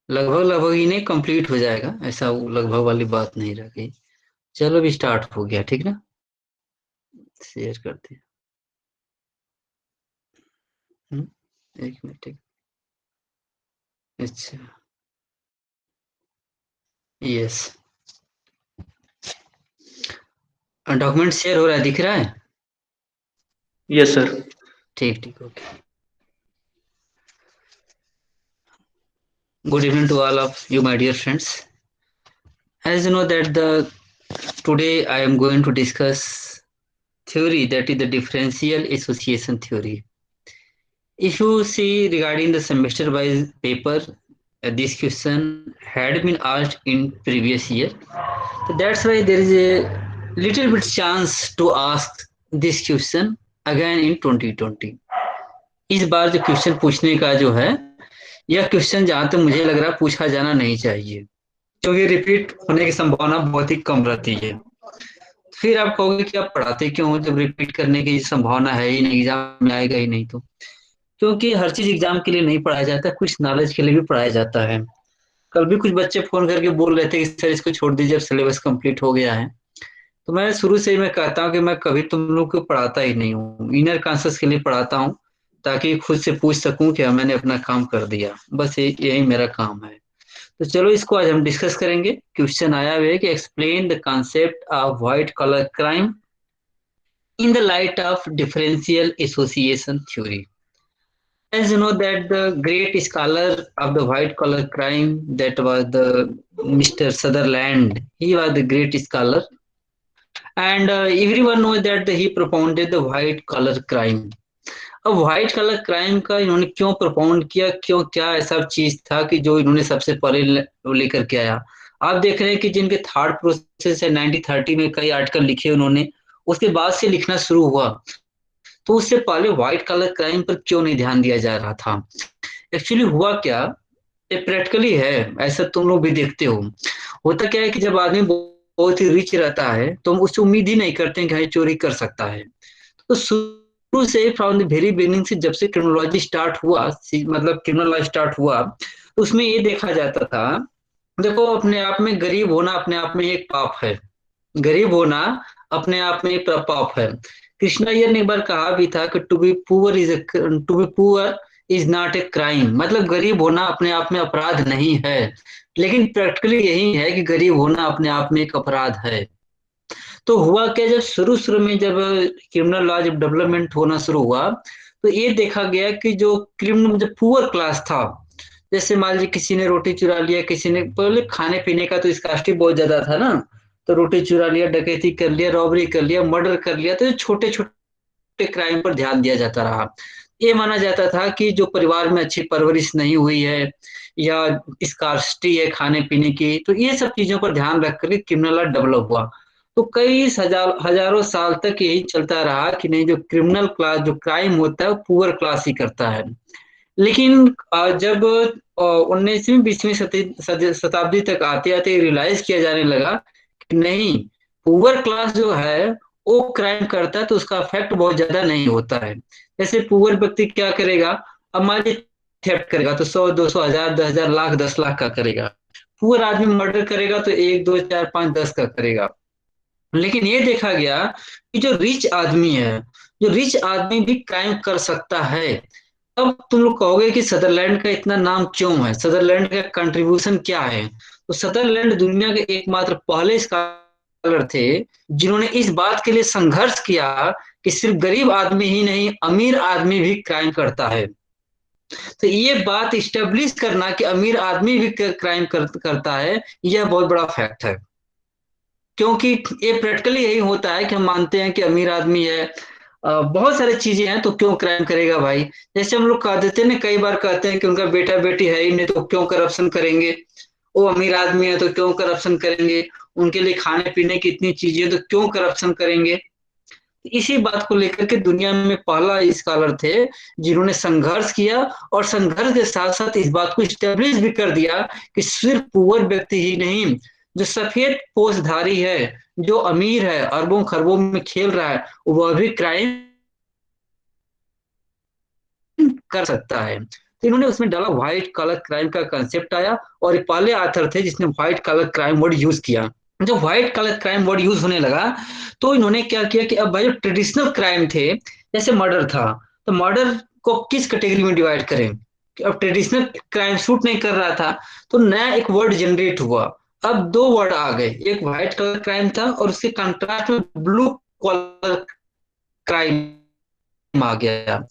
लगभग लगभग ही नहीं, कंप्लीट हो जाएगा, ऐसा वो लगभग वाली बात नहीं रह गई। चलो अभी स्टार्ट हो गया, ठीक ना। शेयर करते हैं। हम्म, एक मिनट एक। अच्छा। यस। डॉक्यूमेंट शेयर हो रहा है, दिख रहा है। Yes sir. ठीक ठीक, okay. Good evening to all of you, my dear friends. As you know that the today I am going to discuss theory, that is the differential association theory. If you see regarding the semester-wise paper, this question had been asked in previous year. So that's why there is a little bit chance to ask this question again in 2020. इस बार जो question पूछने का जो है, यह question जहां तक मुझे लग रहा है पूछा जाना नहीं चाहिए, क्योंकि रिपीट होने की संभावना बहुत ही कम रहती है। फिर आप कहोगे कि आप पढ़ाते क्यों हो जब रिपीट करने की संभावना है ही नहीं, एग्जाम में आएगा ही नहीं तो। क्योंकि हर चीज एग्जाम के लिए नहीं पढ़ाया जाता, कुछ नॉलेज के लिए भी पढ़ाया जाता है। कल भी कुछ बच्चे फोन करके बोल रहे थे कि सर इसको छोड़ दीजिए, अब सिलेबस कंप्लीट हो गया है। तो मैं शुरू से ही मैं कहता हूँ कि मैं कभी तुम लोग को पढ़ाता ही नहीं हूँ, इनर कॉन्शियस के लिए पढ़ाता हूँ, ताकि खुद से पूछ सकूं कि हाँ, मैंने अपना काम कर दिया, बस यही मेरा काम है। तो चलो इसको आज हम डिस्कस करेंगे। क्वेश्चन आया हुआ है कि explain the concept of white collar crime in the light of differential association theory. As you know that the great scholar of the white collar crime, that was the Mr. Sutherland, he was the great scholar, and everyone knows that he propounded the white collar crime. अब white colour crime का इन्होंने क्यों propound किया, क्यों, क्या ऐसा चीज था कि जो इन्होंने सबसे पहले लेकर के आया। आप देख रहे हैं कि जिनके थॉट प्रोसेस है, 1930 में कई आर्टिकल लिखे उन्होंने, उसके बाद से लिखना शुरू हुआ। तो उससे पहले व्हाइट कलर क्राइम पर क्यों नहीं ध्यान दिया जा रहा था। एक्चुअली हुआ क्या, ये प्रैक्टिकली है, ऐसा तुम लोग भी देखते हो। होता क्या है कि जब आदमी बहुत ही रिच रहता है तो हम उससे उम्मीद ही नहीं करते हैं कि हाँ, चोरी कर सकता है। तो शुरू से फ्रॉम द वेरी बिगिनिंग से, जब से क्रिमिनोलॉजी स्टार्ट हुआ, मतलब क्रिमिनल लॉ स्टार्ट हुआ, तो उसमें ये देखा जाता था। देखो, अपने आप में गरीब होना अपने आप में एक पाप है। गरीब होना अपने आप में एक पाप है। कृष्णा अय्यर ने एक बार कहा भी था कि to be poor is not a crime, मतलब गरीब होना अपने आप में अपराध नहीं है। लेकिन प्रैक्टिकली यही है कि गरीब होना अपने आप में एक अपराध है। तो हुआ क्या, जब शुरू शुरू में जब क्रिमिनल लॉ जब डेवलपमेंट होना शुरू हुआ, तो ये देखा गया कि जो क्रिमिनल जो पुअर क्लास था, जैसे मान लीजिए किसी ने रोटी चुरा लिया, किसी ने, पहले खाने पीने का तो स्कास्टी बहुत ज्यादा था ना, तो रोटी चुरा लिया, डकैती कर लिया, रॉबरी कर लिया, मर्डर कर लिया, तो छोटे छोटे क्राइम पर ध्यान दिया जाता रहा। ये माना जाता था कि जो परिवार में अच्छी परवरिश नहीं हुई है, या स्कार्सिटी है खाने पीने की, तो ये सब चीजों पर ध्यान रख कर क्रिमिनल लॉ डेवलप हुआ। तो कई हजारों साल तक यही चलता रहा कि नहीं, जो क्रिमिनल क्लास जो क्राइम होता है वो पुअर क्लास ही करता है। लेकिन जब 19वीं 20वीं शताब्दी तक आते आते रियलाइज किया जाने लगा कि नहीं, पुअर क्लास जो है वो क्राइम करता है तो उसका इफेक्ट बहुत ज्यादा नहीं होता है। जैसे पुअर व्यक्ति क्या करेगा, अब मान लीजिए थेफ्ट करेगा तो 100 200 1000 10,000 लाख 10 लाख का करेगा। पुअर आदमी मर्डर करेगा तो 1 2 4 5 10 का करेगा। लेकिन ये देखा गया कि जो रिच आदमी है, जो रिच आदमी भी क्राइम कर सकता है। अब तुम लोग कहोगे कि सदरलैंड का इतना नाम क्यों है, सदरलैंड का कंट्रीब्यूशन क्या है। तो सदरलैंड दुनिया के एकमात्र पहले स्कॉलर थे जिन्होंने इस बात के लिए संघर्ष किया कि सिर्फ गरीब आदमी ही नहीं, अमीर आदमी भी क्राइम करता है। तो ये बात इस्टेब्लिश करना कि अमीर आदमी भी क्राइम करता है, यह बहुत बड़ा फैक्ट है। क्योंकि ये प्रैक्टिकली यही होता है कि हम मानते हैं कि अमीर आदमी है, बहुत सारी चीजें हैं, तो क्यों क्राइम करेगा भाई। जैसे हम लोग कह देते हैं ना, कई बार कहते हैं कि उनका बेटा बेटी है ही नहीं तो क्यों करप्शन करेंगे। वो अमीर आदमी है तो क्यों करप्शन करेंगे। उनके लिए खाने पीने की इतनी चीजें तो क्यों करप्शन करेंगे। इसी बात को लेकर के दुनिया में पहला स्कॉलर थे जिन्होंने संघर्ष किया, और संघर्ष के साथ साथ इस बात को स्टेब्लिश भी कर दिया कि सिर्फ पुअर व्यक्ति ही नहीं, जो सफेद पोषधारी है, जो अमीर है, अरबों खरबों में खेल रहा है, वह भी क्राइम कर सकता है। तो इन्होंने उसमें डाला व्हाइट कॉलर क्राइम का कंसेप्ट आया, और ये पहले आथर थे जिसने white collar crime word use किया। जब white collar crime word use होने लगा तो इन्होंने क्या किया कि अब भाई जो ट्रेडिशनल क्राइम थे, जैसे मर्डर था, तो मर्डर को किस कैटेगरी में डिवाइड करें, कि अब ट्रेडिशनल क्राइम शूट नहीं कर रहा था, तो नया एक वर्ड जनरेट हुआ। अब दो वर्ड आ गए, एक व्हाइट कलर क्राइम था और उसके कंट्रास्ट में ब्लू कलर क्राइम आ गया।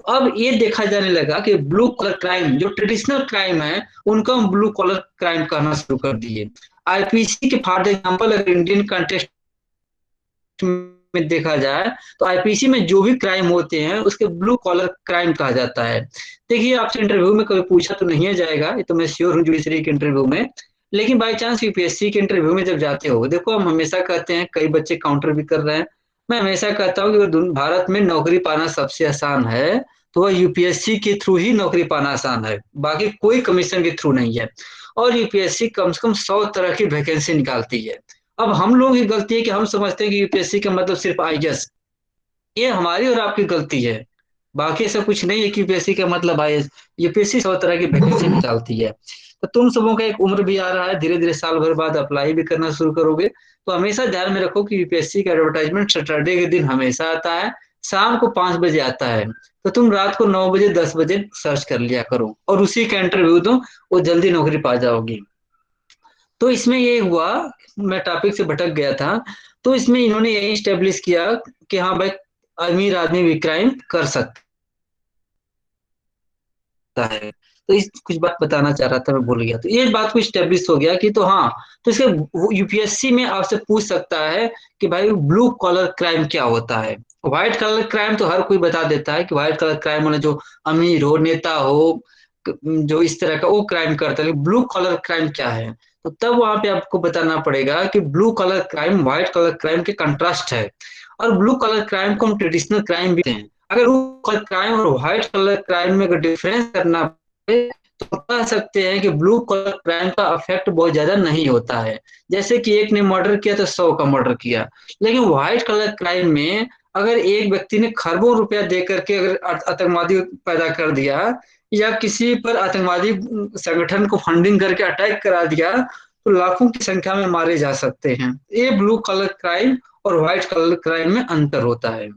अब ये देखा जाने लगा कि ब्लू कलर क्राइम जो ट्रेडिशनल क्राइम है उनको हम ब्लू कलर क्राइम कहना शुरू कर दिए। आईपीसी के फॉर एग्जाम्पल अगर इंडियन कंटेक्स्ट में देखा जाए तो आईपीसी में जो भी क्राइम होते हैं उसके ब्लू कॉलर क्राइम कहा जाता है। देखिए आपसे इंटरव्यू में कभी पूछा तो नहीं जाएगा, ये तो मैं श्योर हूँ जुडिशरी के इंटरव्यू में, लेकिन बाई चांस यूपीएससी के इंटरव्यू में जब जाते हो, देखो हम हमेशा कहते हैं, कई बच्चे काउंटर भी कर रहे हैं, मैं हमेशा कहता हूँ कि अगर भारत में नौकरी पाना सबसे आसान है तो वह यूपीएससी के थ्रू ही नौकरी पाना आसान है, बाकी कोई कमीशन के थ्रू नहीं है। और यूपीएससी कम से कम 100 तरह की वैकेंसी निकालती है। अब हम लोगों की गलती है कि हम समझते हैं कि यूपीएससी का मतलब सिर्फ आईएएस, ये हमारी और आपकी गलती है। बाकी ऐसा कुछ नहीं है कि यूपीएससी का मतलब आईएएस, यूपीएससी 100 तरह की वैकेंसी निकालती है। तो तुम सबों का एक उम्र भी आ रहा है, धीरे धीरे साल भर बाद अप्लाई भी करना शुरू करोगे, तो हमेशा ध्यान में रखो कि यूपीएससी का एडवर्टाइजमेंट सैटरडे के दिन हमेशा आता है, शाम को 5 बजे आता है। तो तुम रात को 9 बजे 10 बजे सर्च कर लिया करो और उसी का इंटरव्यू दो, वो जल्दी नौकरी पा जाओगी। तो इसमें ये हुआ, मैं टॉपिक से भटक गया था। तो इसमें इन्होंने यही स्टेब्लिश किया कि हाँ भाई, अमीर आदमी भी क्राइम कर सकता है। तो इस कुछ बात बताना चाह रहा था, मैं भूल गया। तो ये बात को स्टेब्लिश हो गया कि तो हाँ, तो इसके यूपीएससी में आपसे पूछ सकता है कि भाई ब्लू कॉलर क्राइम क्या होता है। व्हाइट कलर क्राइम तो हर कोई बता देता है कि व्हाइट कलर क्राइम मतलब जो अमीर हो, नेता हो, जो इस तरह का वो क्राइम करता है, ब्लू कलर क्राइम क्या है। तो तब वहां पे आपको बताना पड़ेगा कि blue colour crime white colour crime के कंट्रास्ट है, और ब्लू कलर क्राइम को हम ट्रेडिशनल क्राइम भी कहते हैं। अगर ब्लू कलर क्राइम और व्हाइट कलर क्राइम में अगर डिफरेंस करना पड़े तो कह सकते हैं कि ब्लू कलर क्राइम का इफेक्ट बहुत ज्यादा नहीं होता है। जैसे कि एक ने मर्डर किया तो 100 का मर्डर किया, लेकिन व्हाइट कलर क्राइम में अगर एक व्यक्ति ने खरबों रुपया दे करके अगर आतंकवादी पैदा कर दिया, या किसी पर आतंकवादी संगठन को फंडिंग करके अटैक करा दिया, तो लाखों की संख्या में मारे जा सकते हैं। ये ब्लू कलर क्राइम और व्हाइट कलर क्राइम में अंतर होता है।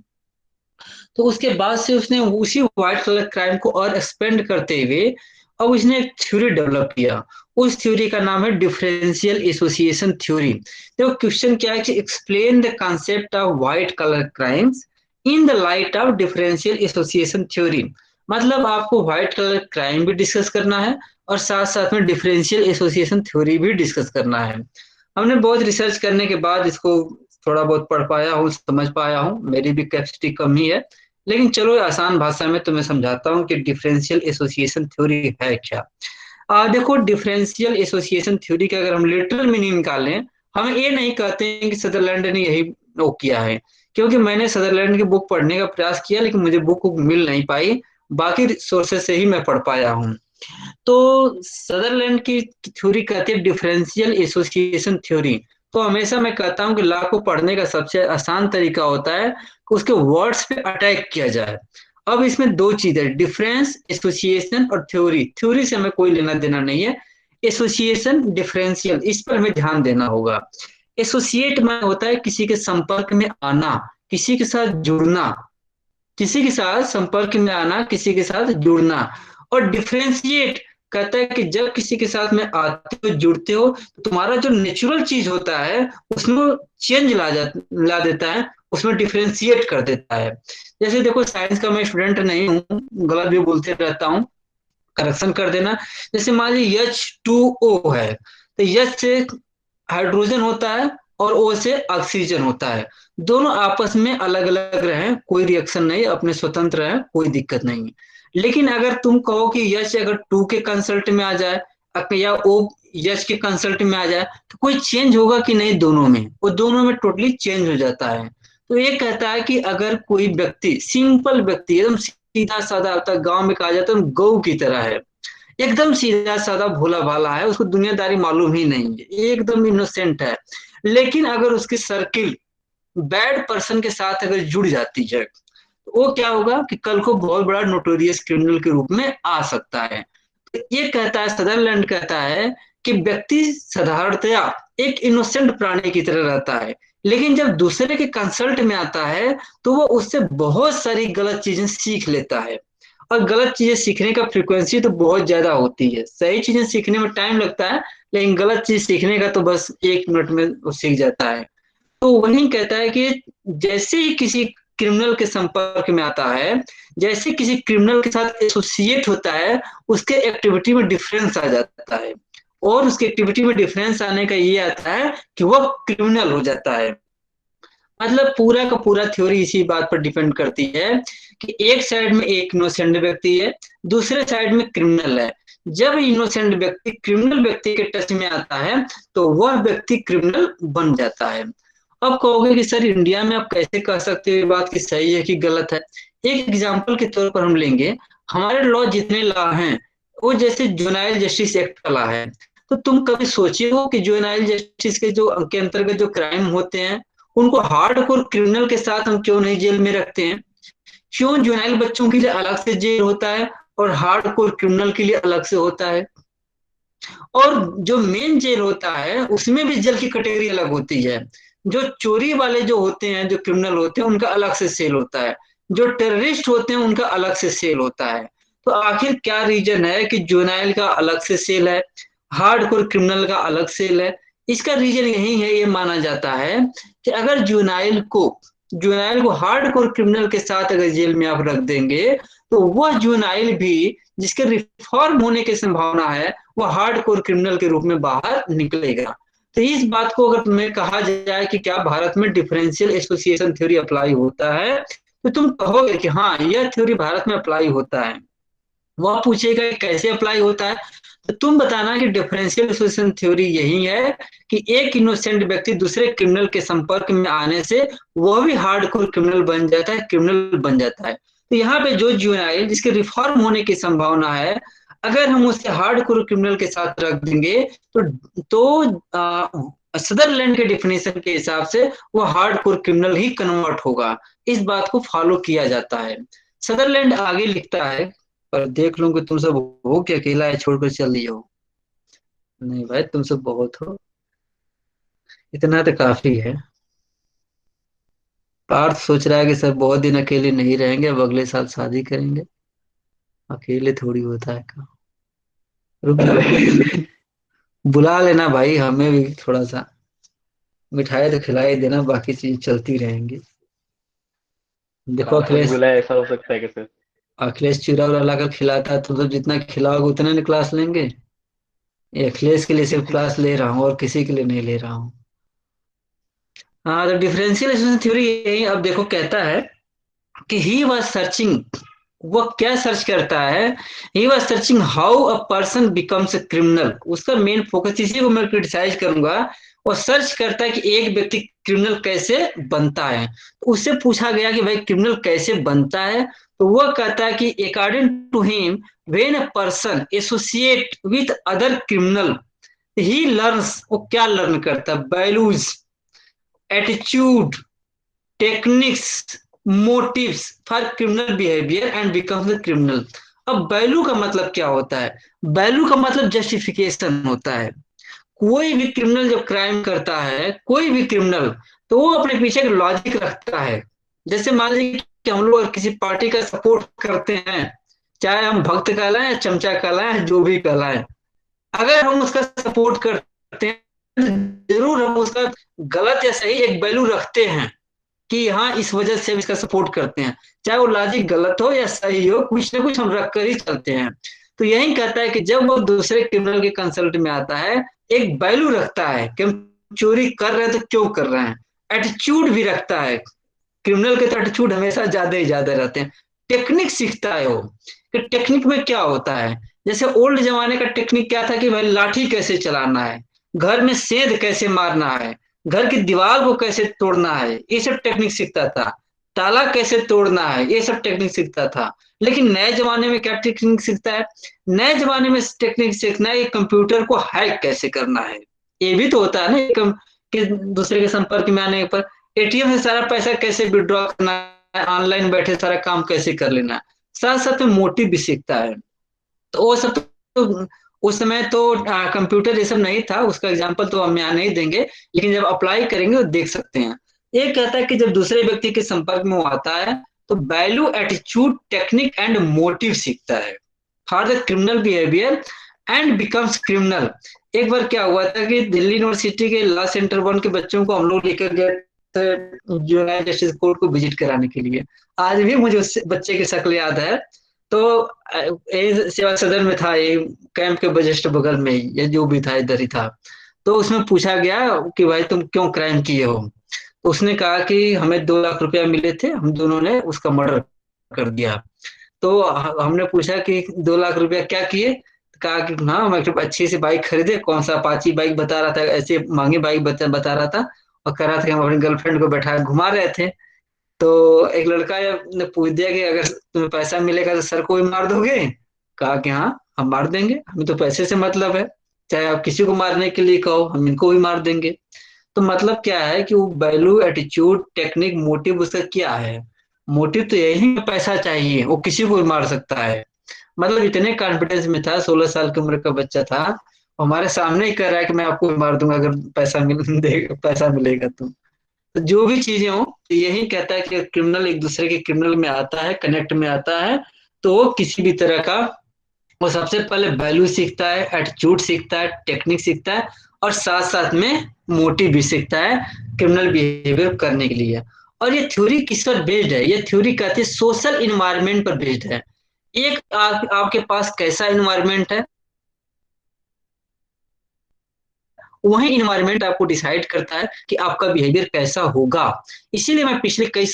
तो उसके बाद से उसने उसी व्हाइट कलर क्राइम को और एक्सपेंड करते हुए अब उसने एक थ्योरी डेवलप किया। उस थ्योरी का नाम है डिफरेंशियल एसोसिएशन थ्योरी। देखो क्वेश्चन क्या है कि explain the concept of white colour crimes in the light of differential association theory. मतलब आपको व्हाइट कलर क्राइम भी डिस्कस करना है और साथ साथ में डिफरेंशियल एसोसिएशन थ्योरी भी डिस्कस करना है। हमने बहुत रिसर्च करने के बाद इसको थोड़ा बहुत पढ़ पाया हूँ, समझ पाया हूँ, मेरी भी कैपेसिटी कम ही है, लेकिन चलो आसान भाषा में तुम्हें समझाता हूँ कि डिफरेंशियल एसोसिएशन थ्योरी है क्या। देखो डिफरेंशियल एसोसिएशन थ्योरी का अगर हम लिटरल मीनिंग निकालें, हम ये नहीं कहते हैं कि सदरलैंड ने यही वो किया है, क्योंकि मैंने सदरलैंड की बुक पढ़ने का प्रयास किया लेकिन मुझे बुक मिल नहीं पाई, बाकी सोर्सेस से ही मैं पढ़ पाया हूँ। तो सदरलैंड की थ्योरी कहती है डिफरेंशियल एसोसिएशन थ्योरी। तो हमेशा मैं कहता हूँ कि लॉ को पढ़ने का सबसे आसान तरीका होता है कि उसके वर्ड्स पे अटैक किया जाए। अब इसमें दो चीज है, डिफरेंस एसोसिएशन और थ्योरी। थ्योरी से हमें कोई लेना देना नहीं है, एसोसिएशन डिफरेंशियल इस पर हमें ध्यान देना होगा। एसोसिएट में होता है किसी के संपर्क में आना, किसी के साथ जुड़ना, किसी के साथ संपर्क में आना, किसी के साथ जुड़ना। और डिफरेंशिएट कहता है कि जब किसी के साथ में आते हो, जुड़ते हो, तो तुम्हारा जो नेचुरल चीज होता है उसमें चेंज ला देता है, उसमें डिफरेंशिएट कर देता है। जैसे देखो साइंस का मैं स्टूडेंट नहीं हूँ, गलत भी बोलते रहता हूँ, करेक्शन कर देना। जैसे मान लीजिए H2O है, तो H से हाइड्रोजन होता है और O से ऑक्सीजन होता है। दोनों आपस में अलग अलग रहे, कोई रिएक्शन नहीं, अपने स्वतंत्र है, कोई दिक्कत नहीं। लेकिन अगर तुम कहो कि H अगर 2 के कंसल्ट में आ जाए या O H के कंसल्ट में आ जाए, तो कोई चेंज होगा कि नहीं? दोनों में, वो दोनों में टोटली चेंज हो जाता है। तो ये कहता है कि अगर कोई व्यक्ति, सिंपल व्यक्ति, एकदम सीधा साधा होता है, गांव में कहा जाता है गौ की तरह है, एकदम सीधा साधा भोला भाला है, उसको दुनियादारी मालूम ही नहीं है, एकदम इनोसेंट है, लेकिन अगर उसकी सर्किल बैड पर्सन के साथ अगर जुड़ जाती है, तो वो क्या होगा कि कल को बहुत बड़ा नोटोरियस क्रिमिनल के रूप में आ सकता है। तो ये कहता है, सदरलैंड कहता है कि व्यक्ति साधारणतया एक इनोसेंट प्राणी की तरह रहता है, लेकिन जब दूसरे के कंसल्ट में आता है तो वो उससे बहुत सारी गलत चीजें सीख लेता है। और गलत चीजें सीखने का फ्रीक्वेंसी तो बहुत ज्यादा होती है। सही चीजें सीखने में टाइम लगता है, लेकिन गलत चीज सीखने का तो बस 1 मिनट में वो सीख जाता है। तो वही कहता है कि जैसे ही किसी क्रिमिनल के संपर्क में आता है, जैसे किसी क्रिमिनल के साथ एसोसिएट होता है, उसके एक्टिविटी में डिफरेंस आ जाता है। और उसकी एक्टिविटी में डिफरेंस आने का ये आता है कि वह क्रिमिनल हो जाता है। मतलब पूरा का पूरा थ्योरी इसी बात पर डिपेंड करती है कि एक साइड में एक इनोसेंट व्यक्ति है, दूसरे साइड में क्रिमिनल है। जब इनोसेंट व्यक्ति क्रिमिनल व्यक्ति के टच में आता है तो वह व्यक्ति क्रिमिनल बन जाता है। अब कहोगे कि सर इंडिया में आप कैसे कह सकते हो ये बात कि सही है कि गलत है। एक एग्जांपल के तौर पर हम लेंगे, हमारे लॉ जितने लॉ हैं वो जैसे जुवेनाइल जस्टिस एक्ट का लॉ है। तो तुम कभी सोचे हो कि जुवेनाइल जस्टिस के अंतर्गत जो क्राइम होते हैं उनको हार्डकोर क्रिमिनल के साथ हम क्यों नहीं जेल में रखते हैं? क्यों जुवेनाइल बच्चों के लिए अलग से जेल होता है और हार्डकोर क्रिमिनल के लिए अलग से होता है? और जो मेन जेल होता है उसमें भी जेल की कैटेगरी अलग होती है। जो चोरी वाले जो होते हैं, जो क्रिमिनल होते हैं, उनका अलग से सेल होता है। जो टेररिस्ट होते हैं उनका अलग से सेल होता है। तो आखिर क्या रीजन है कि जुवेनाइल का अलग से सेल है, हार्डकोर क्रिमिनल का अलग सेल है? इसका रीजन यही है, ये माना जाता है कि अगर जुवेनाइल को हार्डकोर क्रिमिनल के साथ अगर जेल में आप रख देंगे तो वह जुवेनाइल भी, जिसके रिफॉर्म होने की संभावना है, वो हार्ड कोर क्रिमिनल के रूप में बाहर निकलेगा। तो इस बात को अगर तुम्हें कहा जाए कि क्या भारत में डिफरेंशियल एसोसिएशन थ्योरी अप्लाई होता है, तो तुम कहोगे कि हाँ यह थ्योरी भारत में अप्लाई होता है। वह पूछेगा कि कैसे अप्लाई होता है, तो तुम बताना कि डिफरेंशियल एसोसिएशन थ्योरी यही है कि एक इनोसेंट व्यक्ति दूसरे क्रिमिनल के संपर्क में आने से वह भी हार्डकोर क्रिमिनल बन जाता है, क्रिमिनल बन जाता है। तो यहाँ पे जो जुवेनाइल जिसके रिफॉर्म होने की संभावना है, अगर हम उसे हार्डकोर क्रिमिनल के साथ रख देंगे तो सदरलैंड के डिफिनेशन के हिसाब से वो हार्डकोर क्रिमिनल ही कन्वर्ट होगा। इस बात को फॉलो किया जाता है। सदरलैंड आगे लिखता है, पर देख लूं कि तुम सब हो कि अकेला है छोड़कर चल दिए हो। नहीं भाई, तुम सब बहुत हो, इतना तो काफी है। पार्थ सोच रहा है कि सर बहुत दिन अकेले नहीं रहेंगे, अब अगले साल शादी करेंगे। अकेले थोड़ी होता है काम। रुक जाओ, बुला लेना भाई हमें भी थोड़ा सा। मिठाई तो खिला ही देना, बाकी चीज चलती रहेंगी। देखो आपको नहीं अखिलेश, बुलाया, ऐसा हो सकता है कैसे? अखिलेश चूरा उरा लाकर खिलाता है तो जितना खिलाओगे उतना ने क्लास लेंगे। ये अखिलेश के लिए सिर्फ क्लास ले रहा हूँ और किसी के लिए नहीं ले रहा हूँ। हाँ, तो डिफरेंशियल इक्वेशन थ्योरी यही अब देखो कहता है कि ही वॉज सर्चिंग, वह क्या सर्च करता है? He was searching how a person becomes a criminal. उसका मेन फोकस, इसी को मैं क्रिटिसाइज करूंगा। वो सर्च करता है कि एक व्यक्ति क्रिमिनल कैसे बनता है। तो उससे पूछा गया कि भाई क्रिमिनल कैसे बनता है, तो वह कहता है कि according to him, when a person associate with other criminal he learns, वो क्या लर्न करता है? Values, attitude, techniques, motives for criminal behaviour and becomes the criminal. अब वैल्यू का मतलब क्या होता है? वैल्यू का मतलब जस्टिफिकेशन होता है। कोई भी क्रिमिनल जब क्राइम करता है, कोई भी क्रिमिनल, तो वो अपने पीछे एक लॉजिक रखता है। जैसे मान लीजिए कि हम लोग किसी पार्टी का सपोर्ट करते हैं, चाहे हम भक्त कहलाएं या चमचा कहलाएं, जो भी कहलाएं, अगर हम उसका सपोर्ट करते हैं तो जरूर हम उसका गलत या सही एक वैल्यू रखते हैं कि हाँ इस वजह से हम इसका सपोर्ट करते हैं। चाहे वो लॉजिक गलत हो या सही हो, कुछ ना कुछ हम रख कर ही चलते हैं। तो यही कहता है कि जब वो दूसरे क्रिमिनल के कंसल्ट में आता है, एक वैल्यू रखता है कि हम चोरी कर रहे हैं तो क्यों कर रहे हैं। एटीट्यूड भी रखता है, क्रिमिनल के तो एटीट्यूड हमेशा ज्यादा ही ज्यादा रहते हैं। टेक्निक सीखता है वो, कि टेक्निक में क्या होता है। जैसे ओल्ड जमाने का टेक्निक क्या था कि भाई लाठी कैसे चलाना है, घर में सेंध कैसे मारना है, घर की दीवार को कैसे तोड़ना है, ये सब टेक्निक सीखता था। ताला कैसे तोड़ना है, ये सब टेक्निक सीखता था। लेकिन नए जमाने में क्या टेक्निक सीखता है? नए जमाने में टेक्निक सीखना है कि कंप्यूटर को हैक कैसे करना है। ये भी तो होता है ना कि दूसरे के संपर्क में आने पर एटीएम से सारा पैसा कैसे विड्रॉ करना ऑनलाइन बैठे सारा काम कैसे कर लेना, साथ साथ में मोटिव भी सीखता है। तो वो सब तो उस समय तो कंप्यूटर ये सब नहीं था, उसका एग्जाम्पल तो हम यहाँ नहीं देंगे, लेकिन जब अप्लाई करेंगे तो देख सकते हैं। ये कहता है कि जब दूसरे व्यक्ति के संपर्क में वो आता है तो value, attitude, technique and motive सीखता है for the criminal behaviour and becomes criminal. एक बार क्या हुआ था कि दिल्ली यूनिवर्सिटी के लॉ सेंटर वन के बच्चों को हम लोग लेकर गए थे यूनाइटेड जस्टिस कोर्ट को विजिट कराने के लिए। आज भी मुझे उस बच्चे की शक्ल याद है। तो ये सेवा सदन में था, ये कैंप के जस्ट बगल में ही, ये जो भी था इधर ही था। तो उसमें पूछा गया कि भाई तुम क्यों क्राइम किए हो। तो उसने कहा कि हमें 2 लाख रुपया मिले थे, हम दोनों ने उसका मर्डर कर दिया। तो हमने पूछा कि 2 लाख रुपया क्या किए। तो कहा कि हाँ, मैं एक अच्छी सी बाइक खरीदे, कौन सा अपाची बाइक बता रहा था, ऐसे महंगी बाइक बता रहा था, और कह रहा था कि हम अपनी गर्लफ्रेंड को बैठा घुमा रहे थे। तो एक लड़का ने पूछ दिया कि अगर तुम्हें पैसा मिलेगा तो सर को भी मार दोगे। कहा कि हाँ, हम मार देंगे, हमें तो पैसे से मतलब है, चाहे आप किसी को मारने के लिए कहो, हम इनको भी मार देंगे। तो मतलब क्या है कि वो वैल्यू, एटीट्यूड, टेक्निक, मोटिव उसका क्या है। मोटिव तो यही है, पैसा चाहिए, वो किसी को भी मार सकता है। मतलब इतने कॉन्फिडेंस में था, 16 साल की उम्र का बच्चा था, हमारे सामने ही कह रहा है कि मैं आपको भी मार दूंगा अगर पैसा मिलेगा तो जो भी चीजें हो, तो यही कहता है कि क्रिमिनल एक दूसरे के क्रिमिनल में आता है, कनेक्ट में आता है, तो वो किसी भी तरह का, वो सबसे पहले वैल्यू सीखता है, एटीट्यूड सीखता है, टेक्निक सीखता है, और साथ साथ में मोटिव भी सीखता है क्रिमिनल बिहेवियर करने के लिए। और ये थ्योरी किस पर बेस्ड है, ये थ्योरी कहती है सोशल इन्वायरमेंट पर बेस्ड है। आपके पास कैसा इन्वायरमेंट है, वही इन्वायरमेंट आपको डिसाइड करता है कि आपका बिहेवियर कैसा होगा। इसीलिए मैं पिछले कई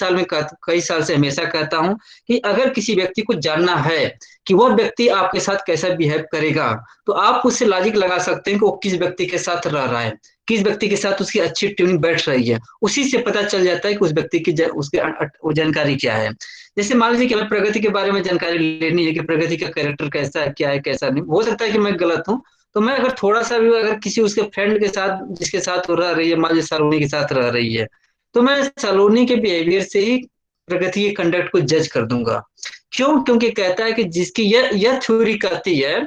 साल से हमेशा कहता हूं कि अगर किसी व्यक्ति को जानना है कि वह व्यक्ति आपके साथ कैसा बिहेव करेगा, तो आप उससे लॉजिक लगा सकते हैं कि वो किस व्यक्ति के साथ रह रहा है, किस व्यक्ति के साथ उसकी अच्छी ट्यूनिंग बैठ रही है। उसी से पता चल जाता है कि उस व्यक्ति की वो जानकारी क्या है। जैसे मान लीजिए कि हमें प्रगति के बारे में जानकारी लेनी है कि प्रगति का कैरेक्टर कैसा है, क्या है, कैसा नहीं, हो सकता है कि मैं गलत हूँ। तो मैं अगर थोड़ा सा भी अगर किसी उसके फ्रेंड के साथ, जिसके साथ वो रह रही है, मान लीजिए सलोनी के साथ रह रही है, तो मैं सलोनी के बिहेवियर से ही प्रगति के कंडक्ट को जज कर दूंगा। क्यों? क्योंकि कहता है कि जिसकी यह थ्योरी कहती है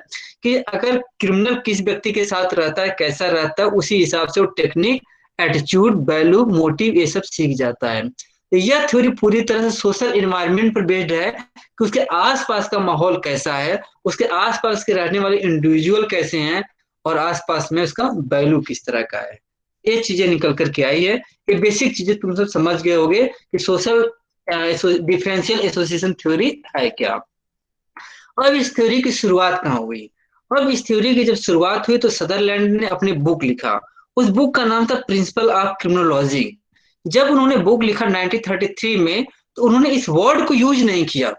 कि अगर क्रिमिनल किस व्यक्ति के साथ रहता है, कैसा रहता है, उसी हिसाब से वो टेक्निक, एटीट्यूड, वैल्यू, मोटिव ये सब सीख जाता है। तो यह थ्योरी पूरी तरह से सोशल इन्वायरमेंट पर बेस्ड है कि उसके आसपास का माहौल कैसा है, उसके आसपास के रहने वाले इंडिविजुअल कैसे हैं, और आसपास में उसका वैल्यू किस तरह का है। ये चीजें निकल करके आई है। ये बेसिक चीजें तुम सब समझ गए होगे कि सोशल डिफरेंशियल एसोसिएशन थ्योरी है क्या। अब इस थ्योरी की शुरुआत कहाँ हुई? अब इस थ्योरी की जब शुरुआत हुई तो सदरलैंड ने अपनी बुक लिखा। उस बुक का नाम था प्रिंसिपल ऑफ क्रिमिनोलॉजी। जब उन्होंने बुक लिखा 1933 में, तो उन्होंने इस वर्ड को यूज नहीं किया,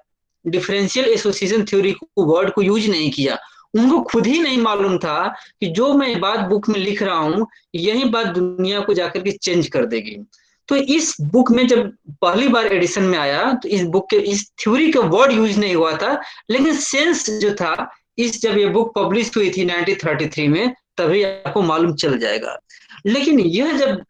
डिफरेंशियल एसोसिएशन थ्योरी को वर्ड को यूज नहीं किया। उनको खुद ही नहीं मालूम था कि जो मैं बात बुक में लिख रहा हूं, यही बात दुनिया को जाकर के चेंज कर देगी। तो इस बुक में जब पहली बार एडिशन में आया तो इस बुक के इस थ्योरी का वर्ड यूज नहीं हुआ था, लेकिन सेंस जो था, इस जब ये बुक पब्लिश हुई थी 1933 में, तभी आपको मालूम चल जाएगा। लेकिन यह जब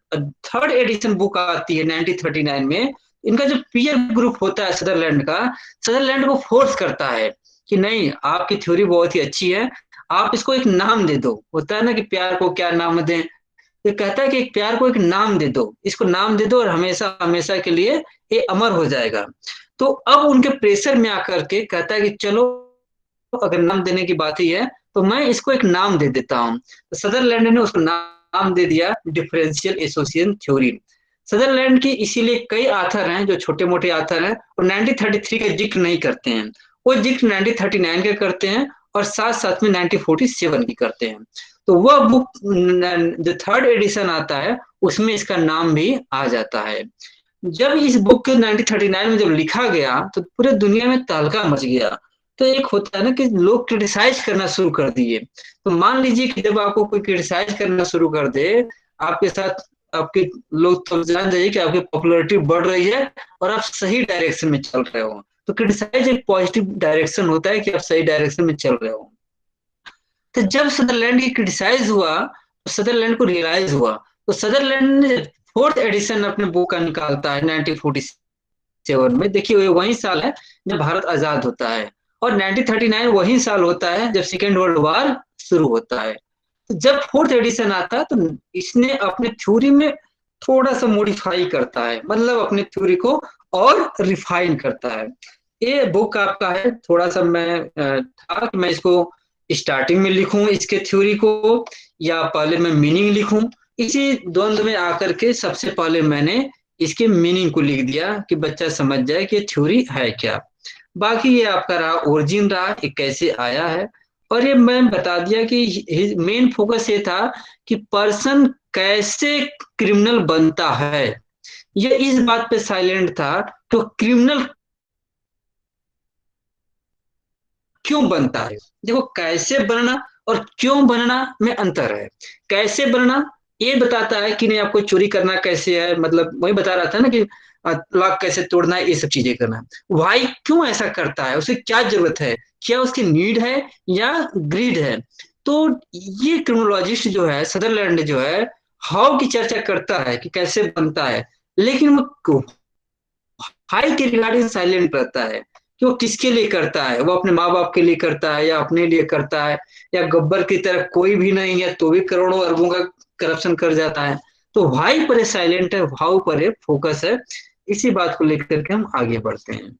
थर्ड एडिशन बुक आती है 1939 में, इनका जो पीयर ग्रुप होता है सदरलैंड का, सदरलैंड को फोर्स करता है कि नहीं, आपकी थ्योरी बहुत ही अच्छी है, आप इसको एक नाम दे दो। होता है ना कि प्यार को क्या नाम दें, तो कहता है कि एक प्यार को एक नाम दे दो, इसको नाम दे दो, और हमेशा हमेशा के लिए ये अमर हो जाएगा। तो अब उनके प्रेशर में आकर के कहता है कि चलो, अगर नाम देने की बात ही है तो मैं इसको एक नाम दे देता हूँ। तो सदरलैंड ने उसको नाम दे दिया डिफरेंशियल एसोसिएशन थ्योरी। सदरलैंड की इसीलिए कई आथर हैं जो छोटे मोटे आथर हैं, और 1933 का जिक्र नहीं करते हैं, वो जिक्र 1939 का करते हैं, और साथ साथ में 1947 की करते हैं। तो वह बुक जो थर्ड एडिशन आता है, उसमें इसका नाम भी आ जाता है। जब इस बुक को 1939 में जब लिखा गया तो पूरे दुनिया में तहलका मच गया। तो एक होता है ना कि लोग क्रिटिसाइज करना शुरू कर दिए। तो मान लीजिए कि जब आपको कोई क्रिटिसाइज करना शुरू कर दे, आपके साथ आपके लोग, तो जान जाइए कि आपकी पॉपुलैरिटी बढ़ रही है और आप सही डायरेक्शन में चल रहे हो। तो क्रिटिसाइज एक पॉजिटिव डायरेक्शन होता है कि आप सही डायरेक्शन में चल रहे हो। तो जब सदरलैंड की क्रिटिसाइज हुआ तो सदरलैंड को रियलाइज हुआ, तो सदरलैंड ने फोर्थ एडिशन अपने बुक का निकालता है 1947 1947 में। देखिए ये वही साल है जब भारत आजाद होता है, और 1939 वही साल होता है जब सेकेंड वर्ल्ड वॉर शुरू होता है। तो जब फोर्थ एडिशन आता है तो इसने अपने थ्योरी में थोड़ा सा मॉडिफाई करता है, मतलब अपने थ्योरी को और रिफाइन करता है। ये बुक आपका है, थोड़ा सा मैं था कि मैं इसको स्टार्टिंग में लिखूं इसके थ्योरी को, या पहले मैं मीनिंग लिखूं। इसी द्वंद्व में आकर के सबसे पहले मैंने इसके मीनिंग को लिख दिया कि बच्चा समझ जाए कि थ्योरी है क्या। बाकी ये आपका रहा ओरिजिन रहा, ये कैसे आया है। और ये मैं बता दिया कि मेन फोकस ये था कि पर्सन कैसे क्रिमिनल बनता है। ये इस बात पे साइलेंट था तो क्रिमिनल क्यों बनता है। देखो कैसे बनना और क्यों बनना में अंतर है। कैसे बनना ये बताता है कि नहीं आपको चोरी करना कैसे है, मतलब वही बता रहा था ना कि लॉक कैसे तोड़ना है, ये सब चीजें करना। वाई क्यों ऐसा करता है, उसे क्या जरूरत है, क्या उसकी नीड है या ग्रीड है। तो ये क्रिमिनोलॉजिस्ट जो है सदरलैंड जो है हाउ की चर्चा करता है कि कैसे बनता है, लेकिन वो हाई के रिगार्डिंग साइलेंट रहता है कि वो किसके लिए करता है। वो अपने माँ बाप के लिए करता है या अपने लिए करता है, या गब्बर की तरह कोई भी नहीं है तो भी करोड़ों अरबों का करप्शन कर जाता है। तो वाई पर साइलेंट है, हाउ पर फोकस है। इसी बात को लेकर के हम आगे बढ़ते हैं।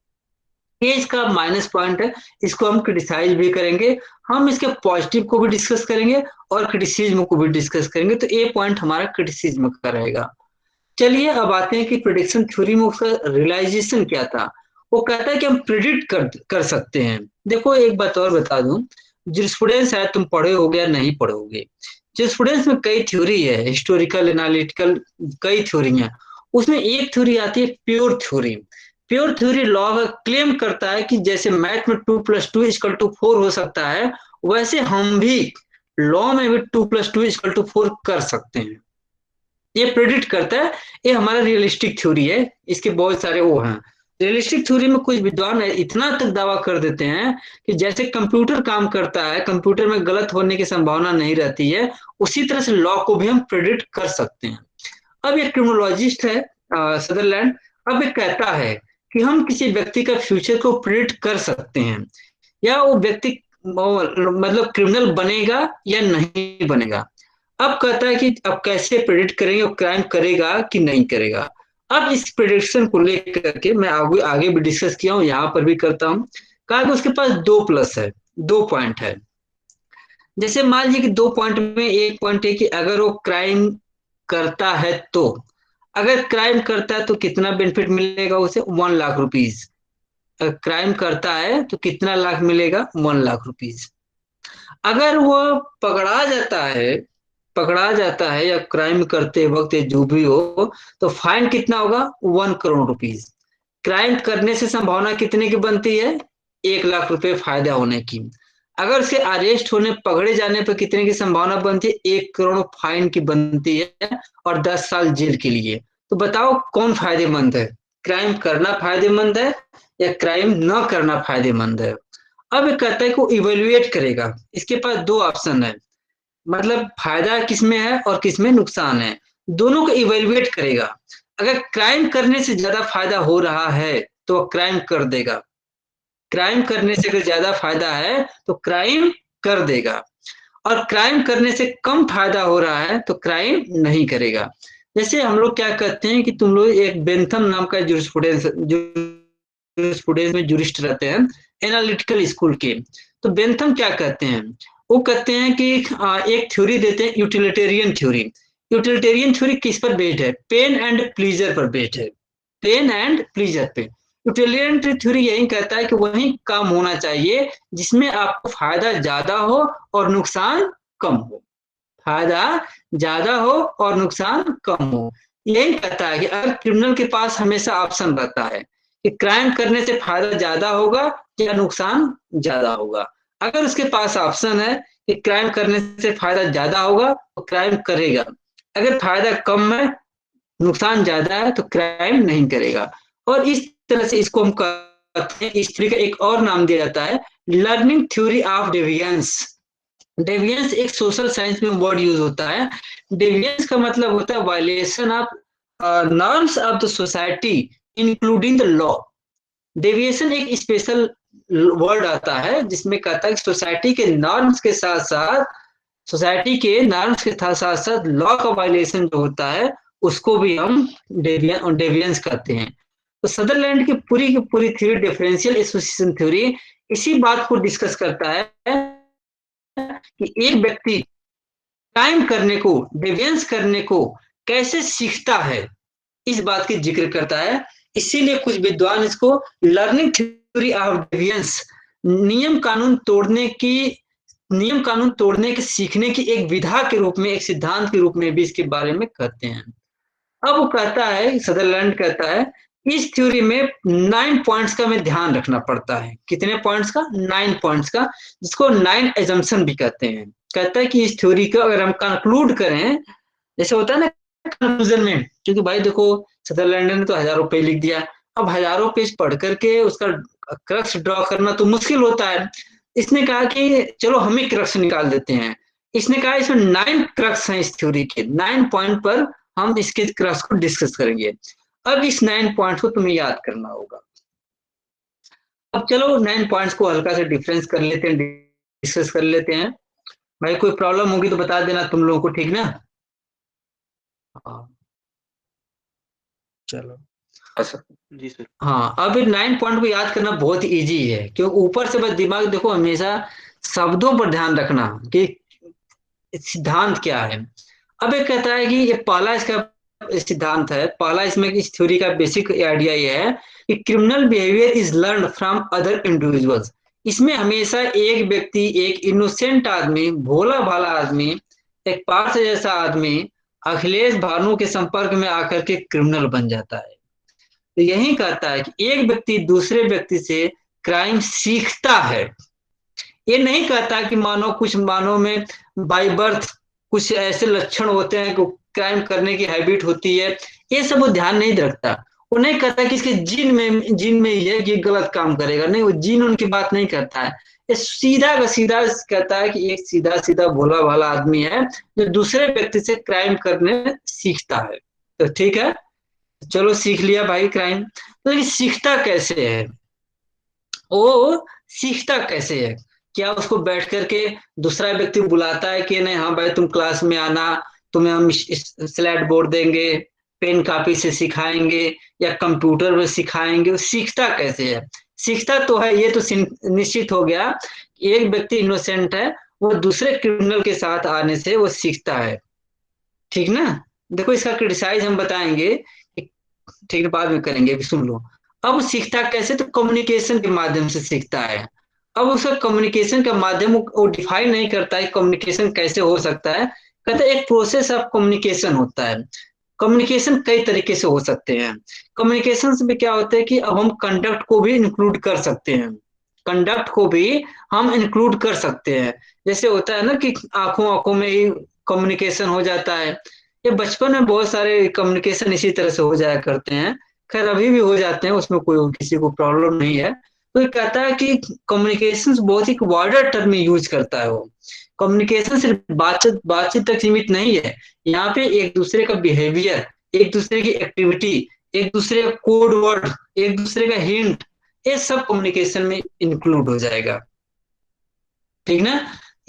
ये इसका माइनस पॉइंट है, इसको हम क्रिटिसाइज भी करेंगे। हम इसके पॉजिटिव को भी डिस्कस करेंगे और क्रिटिसिज्म को भी डिस्कस करेंगे। तो ये पॉइंट हमारा क्रिटिसिज्म का रहेगा। चलिए अब आते हैं कि प्रिडिक्शन थ्योरी में उसका रियलाइजेशन क्या था। वो कहता है कि हम प्रिडिक्ट कर सकते हैं। देखो एक बात और बता दूं, जूरिस्प्रूडेंस है, तुम पढ़े होगे या नहीं पढ़े होगे। जूरिस्प्रूडेंस में कई थ्योरी है, हिस्टोरिकल एनालिटिकल कई थ्योरी है। उसमें एक थ्योरी आती है pure theory. Pure theory law का क्लेम करता है कि जैसे मैथ में 2+2=4 हो सकता है, वैसे हम भी लॉ में भी 2+2=4 कर सकते हैं। ये प्रेडिक्ट करता है। ये हमारा रियलिस्टिक थ्योरी है, इसके बहुत सारे वो हैं। रियलिस्टिक थ्योरी में कुछ विद्वान इतना तक दावा कर देते हैं कि जैसे कंप्यूटर काम करता है, कंप्यूटर में गलत होने की संभावना नहीं रहती है, उसी तरह से लॉ को भी हम प्रेडिक्ट कर सकते हैं। अब ये क्रिमिनोलॉजिस्ट है सदरलैंड, अब ये कहता है कि हम किसी व्यक्ति का फ्यूचर को प्रेडिक्ट कर सकते हैं, या वो व्यक्ति मतलब क्रिमिनल बनेगा या नहीं बनेगा। अब कहता है कि अब कैसे प्रेडिक्ट करेंगे, वो क्राइम करेगा कि नहीं करेगा। अब इस प्रेडिक्शन को लेकर के मैं आगे आगे भी डिस्कस किया हूँ, यहाँ पर भी करता हूँ। कहा कि उसके पास दो प्लस है, दो पॉइंट है। जैसे मान लीजिए कि दो पॉइंट में एक पॉइंट है कि अगर वो क्राइम करता है तो, अगर क्राइम करता है तो कितना बेनिफिट मिलेगा उसे, 1 लाख रुपीज। अगर क्राइम करता है तो कितना लाख मिलेगा, 1 लाख रुपीज। अगर वो पकड़ा जाता है, पकड़ा जाता है या क्राइम करते वक्त या जो भी हो, तो फाइन कितना होगा, 1 करोड़ रुपीज। क्राइम करने से संभावना कितने की बनती है, 1 लाख रुपए फायदा होने की। अगर उसके अरेस्ट होने पकड़े जाने पर कितने की संभावना बनती है, 1 करोड़ फाइन की बनती है और 10 साल जेल के लिए। तो बताओ कौन फायदेमंद है, क्राइम करना फायदेमंद है या क्राइम न करना फायदेमंद है। अब ये कहता है को इवेल्युएट करेगा, इसके पास दो ऑप्शन है, मतलब फायदा किसमें है और किसमें नुकसान है, दोनों को इवेल्युएट करेगा। अगर क्राइम करने से ज्यादा फायदा हो रहा है तो क्राइम कर देगा, क्राइम करने से अगर ज्यादा फायदा है तो क्राइम कर देगा, और क्राइम करने से कम फायदा हो रहा है तो क्राइम नहीं करेगा। जैसे हम लोग क्या कहते हैं कि तुम लोग एक बेंथम नाम का जूरिस्प्रूडेंस में जूरिस्ट रहते हैं, एनालिटिकल स्कूल के। तो बेंथम क्या कहते हैं, वो कहते हैं कि एक थ्योरी देते हैं, यूटिलिटेरियन थ्योरी। यूटिलिटेरियन थ्योरी किस पर बेस्ड है, पेन एंड प्लीजर पर बेस्ड है, पेन एंड प्लीजर पे। यूटिलिटेरियन थ्योरी यही कहता है कि वही काम होना चाहिए जिसमें आपको फायदा ज्यादा हो और नुकसान कम हो, फायदा ज्यादा हो और नुकसान कम हो। यही कहता है कि अगर क्रिमिनल के पास हमेशा ऑप्शन रहता है कि क्राइम करने से फायदा ज्यादा होगा या नुकसान ज्यादा होगा, अगर उसके पास ऑप्शन है कि क्राइम करने से फायदा ज्यादा होगा तो क्राइम करेगा, अगर फायदा कम है नुकसान ज्यादा है तो क्राइम नहीं करेगा। और इस तरह से इसको हम कहते हैं, इस थ्योरी का एक और नाम दिया जाता है लर्निंग थ्योरी ऑफ डेविएंस। डेविएंस एक सोशल साइंस में वर्ड यूज होता है। डेविएंस का मतलब होता है violation of norms of the society including the law. Deviation एक स्पेशल वर्ड आता है जिसमें कहता है कि सोसाइटी के नॉर्म्स के साथ साथ लॉ का वायलेशन जो होता है उसको भी हम डेविएंस कहते हैं। तो सदरलैंड की पूरी थ्योरी, डिफरेंशियल एसोसिएशन थ्योरी, इसी बात को डिस्कस करता है कि एक व्यक्ति क्राइम करने को, डेविएंस करने को कैसे सीखता है, इस बात की जिक्र करता है। इसीलिए कुछ विद्वान इसको लर्निंग थ्योरी ऑफ डेविएंस, नियम कानून तोड़ने के सीखने की एक विधा के रूप में, एक सिद्धांत के रूप में भी इसके बारे में कहते हैं। अब वो कहता है, सदरलैंड कहता है, इस थ्योरी में 9 पॉइंट्स का में ध्यान रखना पड़ता है। कितने पॉइंट्स का? 9 पॉइंट्स का, जिसको 9 एजम्पशन भी कहते हैं। कहता है कि इस थ्योरी को अगर हम कंक्लूड करें, जैसे होता है ना कंक्लूजन में, क्योंकि भाई देखो सदरलैंड ने तो हजारों पेज लिख दिया, अब हजारों पेज पढ़ करके उसका क्रक्स ड्रॉ करना तो मुश्किल होता है। इसने कहा कि चलो हम ही क्रक्स निकाल देते हैं। इसने कहा इसमें 9 क्रक्स हैं इस थ्योरी के, 9 पॉइंट पर हम इसके क्रक्स को डिस्कस करेंगे। अब इस 9 पॉइंट्स को तुम्हें याद करना होगा। अब चलो 9 पॉइंट्स को हल्का से डिफरेंस कर लेते हैं, डिस्कस कर लेते हैं। भाई कोई प्रॉब्लम होगी तो बता देना तुम लोगों को, ठीक ना? हाँ, चलो। जी सर। हाँ, अब 9 पॉइंट को याद करना बहुत इजी है, क्योंकि ऊपर से बस दिमाग देखो, हमेशा शब्दों पर ध्यान रखना कि सिद्धांत क्या है। अब एक कहता है कि ये पहला इसका सिद्धांत है, पहला इसमें इस थ्योरी का बेसिक आइडिया ये है कि criminal behaviour is learn from other individuals. इसमें हमेशा एक व्यक्ति, एक इनोसेंट आदमी, भोला भाला आदमी, एक पार्थ जैसा आदमी अखिलेश भानु के संपर्क में आकर के क्रिमिनल बन जाता है। तो यही कहता है कि एक व्यक्ति दूसरे व्यक्ति से क्राइम सीखता है। ये नहीं कहता कि मानव में बाय बर्थ कुछ ऐसे लक्षण होते हैं कि क्राइम करने की हैबिट होती है, ये सब वो ध्यान नहीं रखता। वो नहीं कहता कि इसके जीन में ही है कि गलत काम करेगा, नहीं, वो जीन उनकी बात नहीं करता है। ये सीधा का सीधा कहता है कि एक सीधा सीधा भोला भाला आदमी है जो दूसरे व्यक्ति से क्राइम करने सीखता है। तो ठीक है, चलो सीख लिया भाई क्राइम। तो ये सीखता कैसे है? वो सीखता कैसे है? क्या उसको बैठ करके दूसरा व्यक्ति बुलाता है कि नहीं, हाँ भाई तुम क्लास में आना, तुम्हें हम स्लेट बोर्ड देंगे, पेन कापी से सिखाएंगे या कंप्यूटर में सिखाएंगे? वो सीखता कैसे है? सीखता तो है, ये तो निश्चित हो गया, एक व्यक्ति इनोसेंट है, वो दूसरे क्रिमिनल के साथ आने से वो सीखता है, ठीक ना? देखो इसका क्रिटिसाइज हम बताएंगे, ठीक है, बाद में करेंगे, अभी सुन लो। अब सीखता कैसे? तो कम्युनिकेशन के माध्यम से सीखता है। अब उसका कम्युनिकेशन का माध्यम वो डिफाइन नहीं करता है कम्युनिकेशन कैसे हो सकता है, कहते हैं एक प्रोसेस ऑफ कम्युनिकेशन होता है। कम्युनिकेशन कई तरीके से हो सकते हैं। कम्युनिकेशन में क्या होता है कि अब हम कंडक्ट को भी इंक्लूड कर सकते हैं, कंडक्ट को भी हम इंक्लूड कर सकते हैं। जैसे होता है ना कि आंखों आंखों में ही कम्युनिकेशन हो जाता है, ये बचपन में बहुत सारे कम्युनिकेशन इसी तरह से हो जाया करते हैं। खैर अभी भी हो जाते हैं, उसमें कोई किसी को प्रॉब्लम नहीं है। तो ये कहता है कि कम्युनिकेशन बहुत ही वाइडर टर्म में यूज करता है वो। कम्युनिकेशन सिर्फ बातचीत बातचीत तक सीमित नहीं है, यहाँ पे एक दूसरे का बिहेवियर, एक दूसरे की एक्टिविटी, एक दूसरे का कोड वर्ड, एक दूसरे का हिंट, ये सब कम्युनिकेशन में इंक्लूड हो जाएगा, ठीक ना?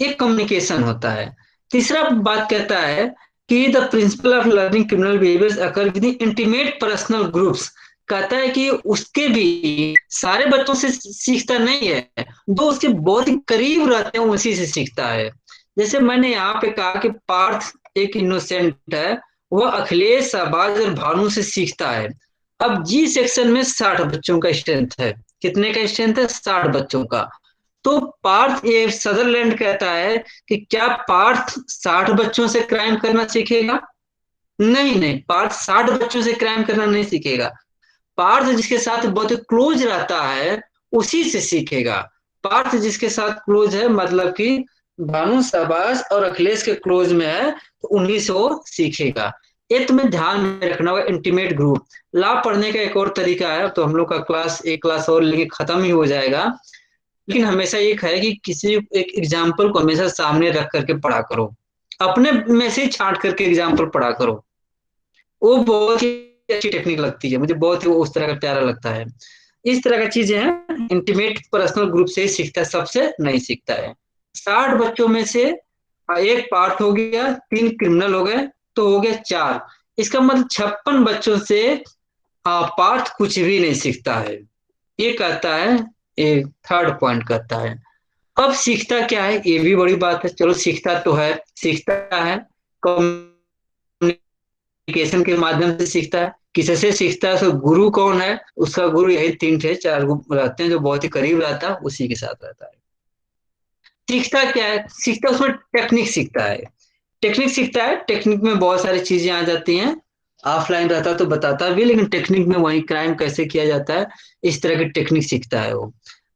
ये कम्युनिकेशन होता है। तीसरा बात कहता है कि the principle of learning criminal behaviours occur with intimate personal groups. कहता है कि उसके भी सारे बच्चों से सीखता नहीं है, जो उसके बहुत ही करीब रहते हैं उसी से सीखता है। जैसे मैंने यहाँ पे कहा कि पार्थ एक इनोसेंट है, वह अखिलेश, शाहबाज और भानु से सीखता है। अब जी सेक्शन में 60 बच्चों का स्ट्रेंथ है। कितने का स्ट्रेंथ है? 60 बच्चों का। तो पार्थ, ये सदरलैंड कहता है कि क्या पार्थ 60 बच्चों से क्राइम करना सीखेगा? नहीं नहीं, पार्थ 60 बच्चों से क्राइम करना नहीं सीखेगा। पार्थ जिसके साथ बहुत क्लोज रहता है उसी से सीखेगा। पार्थ जिसके साथ क्लोज है, मतलब कि भानु, शाबाश और अखिलेश के क्लोज में है, तो उन्हीं से वो सीखेगा। ये तुम्हें ध्यान में रखना होगा, इंटीमेट ग्रुप। लॉ पढ़ने का एक और तरीका है, तो हम लोग का क्लास एक क्लास और लेके खत्म ही हो जाएगा, लेकिन हमेशा एक है कि किसी एक एग्जाम्पल को हमेशा सामने रख करके पढ़ा करो, अपने में से छांट करके एग्जाम्पल पढ़ा करो। वो बहुत ही अच्छी टेक्निक लगती है, मुझे बहुत ही उस तरह का प्यारा लगता है। इस तरह का चीजें हैं, इंटीमेट पर्सनल ग्रुप से ही सीखता है, सबसे नहीं सीखता है। 60 बच्चों में से एक पार्थ हो गया, 3 क्रिमिनल हो गए, तो हो गया 4। इसका मतलब 56 बच्चों से पार्थ कुछ भी नहीं सीखता है। ये कहता है, ये थर्ड पॉइंट कहता है। अब सीखता क्या है, ये भी बड़ी बात है। चलो सीखता तो है, सीखता है कम्युनिकेशन के माध्यम से सीखता है। किससे सीखता है, उसका गुरु कौन है, उसका गुरु यही 3 थे 4 रहते हैं, जो बहुत ही करीब रहता है, उसी के साथ रहता है। सीखता क्या है, सीखता उसमें टेक्निक सीखता है। टेक्निक सीखता है, टेक्निक में बहुत सारी चीजें आ जाती हैं। ऑफलाइन रहता तो बताता भी, लेकिन टेक्निक में वही क्राइम कैसे किया जाता है, इस तरह की टेक्निक सीखता है वो।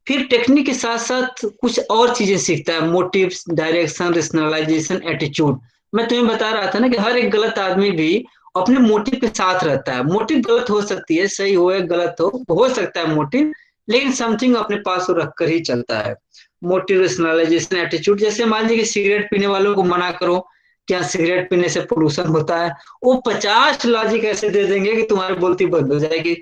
फिर टेक्निक के साथ साथ कुछ और चीजें सीखता है, मोटिव्स, डायरेक्शन, रेशनलाइजेशन, एटीट्यूड। मैं तुम्हें बता रहा था ना कि हर एक गलत आदमी भी अपने मोटिव के साथ रहता है। मोटिव गलत हो सकती है, सही हो या गलत हो सकता है मोटिव, लेकिन समथिंग अपने पास वो रख कर ही चलता है। Motive, rationalisation, attitude. जैसे मान लीजिए कि सिगरेट पीने वालों को मना करो, क्या सिगरेट पीने से पोल्यूशन होता है, वो 50 लॉजिक ऐसे दे देंगे कि तुम्हारी बोलती बंद हो जाएगी।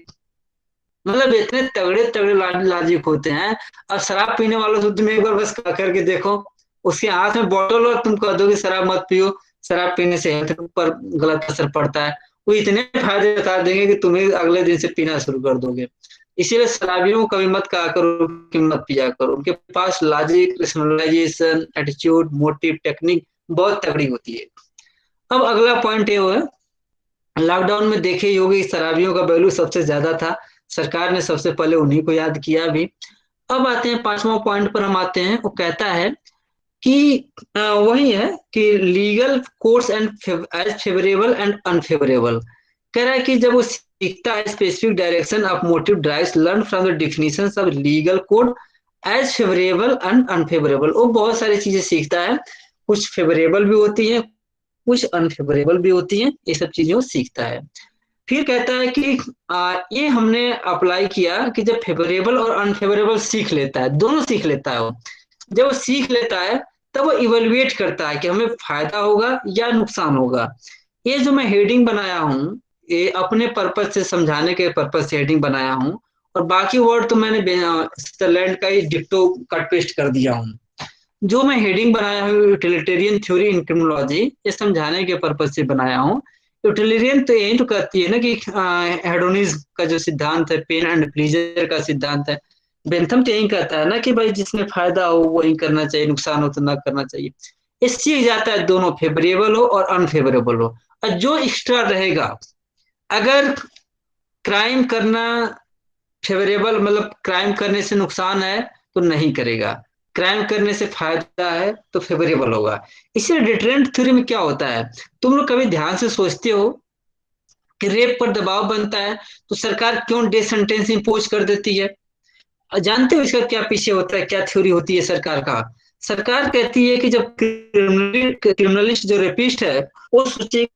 मतलब इतने तगड़े तगड़े लॉजिक होते हैं। और शराब पीने वालों से तुम एक बार बस करके देखो, उसके हाथ में बोतल और तुम कह दो कि शराब मत पियो, शराब पीने से हेल्थ पर गलत असर पड़ता है, वो इतने फायदे बता देंगे कि तुम्हें अगले दिन से पीना शुरू कर दोगे। इसीलिए शराबियों को कभी मत कहा करो कि मत पिया करो। उनके पास logic, rationalisation, attitude, motive, technique बहुत तगड़ी होती है। अब अगला पॉइंट ये है, लॉकडाउन में देखे ही होगी, शराबियों का वैल्यू सबसे ज्यादा था, सरकार ने सबसे पहले उन्हीं को याद किया भी। अब आते हैं 5वां पॉइंट पर, हम आते हैं। वो कहता है कि वही है कि legal course and as favourable and unfavourable. कह रहा है कि जब वो सीखता है specific direction of motive drives learn from the definitions of legal code as favourable and unfavourable. वो बहुत सारी चीजें सीखता है, कुछ फेवरेबल भी होती हैं, कुछ अनफेवरेबल भी होती हैं, ये सब चीजें वो सीखता है। फिर कहता है कि ये हमने अप्लाई किया कि जब फेवरेबल और अनफेवरेबल सीख लेता है, दोनों सीख लेता है वो, जब वो सीख लेता है तब वो इवेलुएट करता है कि हमें फायदा होगा या नुकसान होगा। ये जो मैं हेडिंग बनाया हूँ, ये अपने पर्पज से समझाने के पर्पज से हेडिंग बनाया हूँ, और बाकी वर्ड तो मैंने स्विट्जरलैंड का ही डिक्टो कट पेस्ट कर दिया हूँ। जो मैं हेडिंग बनाया हूँ यूटिलिटेरियन थ्योरी इन क्रिमिनोलॉजी, ये समझाने के पर्पज से बनाया हूँ। यूटिलिटेरियन तो यही तो कहती है ना कि हेडोनिज्म का जो सिद्धांत है, पेन एंड प्लीजर का सिद्धांत है, बेंथम तो यही कहता है ना कि भाई जिसमें फायदा हो वही करना चाहिए, नुकसान हो तो ना करना चाहिए। इस चीज जाता है दोनों फेवरेबल हो और अनफेवरेबल हो। और जो एक्स्ट्रा रहेगा, अगर क्राइम करना फेवरेबल मतलब क्राइम करने से नुकसान है तो नहीं करेगा, क्राइम करने से फायदा है तो फेवरेबल होगा। इसलिए डिटरेंट थ्योरी में क्या होता है, तुम लोग कभी ध्यान से सोचते हो कि रेप पर दबाव बनता है तो सरकार क्यों डेथ सेंटेंस इम्पोज कर देती है? और जानते हो इसका क्या पीछे होता है, क्या थ्योरी होती है सरकार का? सरकार कहती है कि जब क्रिमिनलिस्ट जो रेपिस्ट है वो सोचे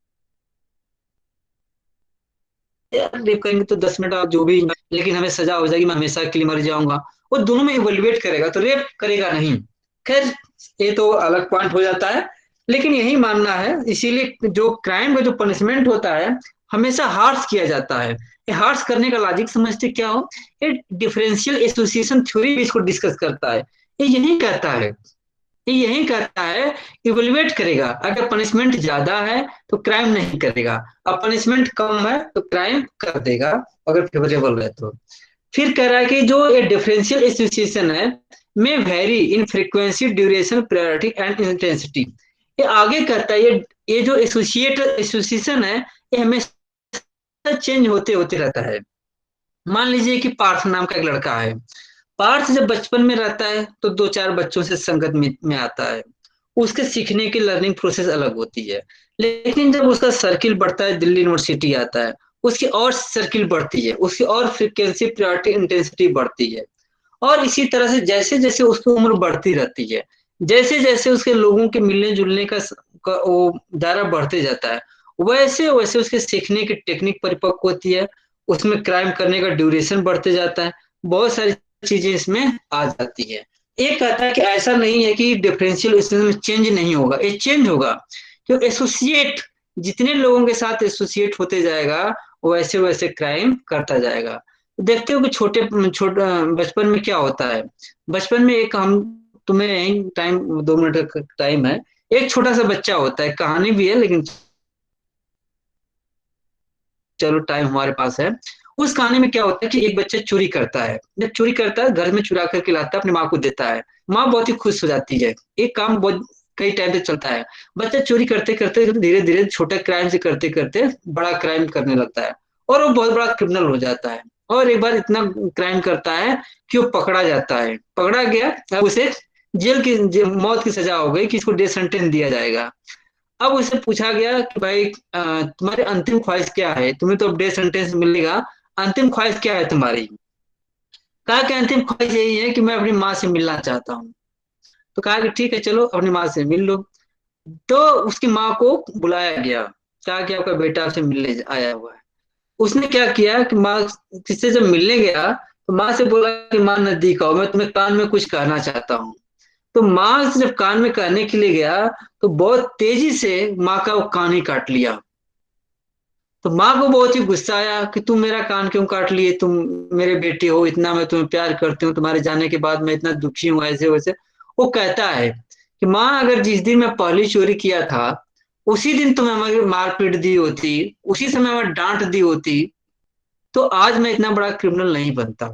यार रेप करेंगे तो 10 मिनट आप जो भी, लेकिन हमें सजा हो जाएगी, मैं हमेशा के लिए मर जाऊंगा, वो दोनों में इवेल्युएट करेगा तो रेप करेगा नहीं। खैर, ये तो अलग पॉइंट हो जाता है, लेकिन यही मानना है। इसीलिए जो क्राइम का जो पनिशमेंट होता है हमेशा हार्श किया जाता है। ये हार्श करने का लॉजिक समझते क्या हो, ये डिफरेंशियल एसोसिएशन थ्योरी भी इसको डिस्कस करता है। ये यही कहता है इवेलुएट करेगा, अगर पनिशमेंट ज्यादा है तो क्राइम नहीं करेगा, और पनिशमेंट कम है तो क्राइम कर देगा, अगर फेवरेबल है तो। फिर कह रहा है कि जो ये डिफरेंशियल एसोसिएशन है में very in frequency, duration, priority and intensity. ये आगे कहता है ये जो एसोसिएशन है ये हमेशा चेंज होते होते रहता है। मान लीजिए कि पार्थ नाम का एक लड़का है। पार्थ जब बचपन में रहता है तो 2-4 बच्चों से संगत में आता है, उसके सीखने की लर्निंग प्रोसेस अलग होती है। लेकिन जब उसका सर्किल बढ़ता है, दिल्ली यूनिवर्सिटी आता है, उसकी और सर्किल बढ़ती है, उसकी और फ्रिक्वेंसी, प्रायोरिटी, इंटेंसिटी बढ़ती है। और इसी तरह से जैसे जैसे उसकी उम्र बढ़ती रहती है, जैसे जैसे उसके लोगों के मिलने जुलने का वो दायरा बढ़ते जाता है, वैसे वैसे उसके सीखने की टेक्निक परिपक्व होती है, उसमें क्राइम करने का ड्यूरेशन बढ़ते जाता है, बहुत सारी चीजें इसमें आ जाती है। एक कहता है कि ऐसा नहीं है कि डिफरेंशियल में चेंज नहीं होगा, ये चेंज होगा। क्यों? एसोसिएट, जितने लोगों के साथ एसोसिएट होते जाएगा वैसे वैसे क्राइम करता जाएगा। देखते हो कि छोटा बचपन में क्या होता है। बचपन में एक हम तुम्हें यही टाइम 2 मिनट का टाइम है। एक छोटा सा बच्चा होता है, कहानी भी है लेकिन चलो टाइम हमारे पास है। उस कहानी में क्या होता है कि एक बच्चा चोरी करता है। जब चोरी करता है घर में चुरा करके लाता है, अपनी माँ को देता है। माँ बहुत ही खुश हो जाती है। एक काम बहुत कई टाइम तक चलता है। बच्चा चोरी करते करते धीरे धीरे छोटे क्राइम से करते करते बड़ा क्राइम करने लगता है, और वो बहुत बड़ा क्रिमिनल हो जाता है। और एक बार इतना क्राइम करता है कि वो पकड़ा जाता है। पकड़ा गया, अब उसे मौत की सजा हो गई कि इसको डेथ सेंटेंस दिया जाएगा। अब उससे पूछा गया कि भाई तुम्हारी अंतिम ख्वाहिश क्या है, तुम्हें तो अब डेथ सेंटेंस मिलेगा, अंतिम ख्वाहिश क्या है तुम्हारी। कहा कि अंतिम ख्वाहिश यही है कि मैं अपनी माँ से मिलना चाहता हूँ। तो कहा कि ठीक है चलो अपनी माँ से मिल लो। तो उसकी माँ को बुलाया गया। कहा कि आपका बेटा आपसे मिलने आया हुआ है। उसने क्या किया कि माँ किससे जब मिलने गया तो माँ से बोला कि माँ नजदीक आओ, मैं तुम्हें कान में कुछ कहना चाहता हूँ। तो माँ से जब कान में कहने के लिए गया तो बहुत तेजी से माँ का वो कान ही काट लिया। तो माँ को बहुत ही गुस्सा आया कि तुम मेरा कान क्यों काट लिए, तुम मेरे बेटे हो, इतना मैं तुम्हें प्यार करती हूँ, तुम्हारे जाने के बाद मैं इतना दुखी हूँ, ऐसे वैसे। वो कहता है कि माँ अगर जिस दिन मैं पहली चोरी किया था उसी दिन तुम्हें हमें मारपीट दी होती, उसी समय मैं डांट दी होती, तो आज मैं इतना बड़ा क्रिमिनल नहीं बनता।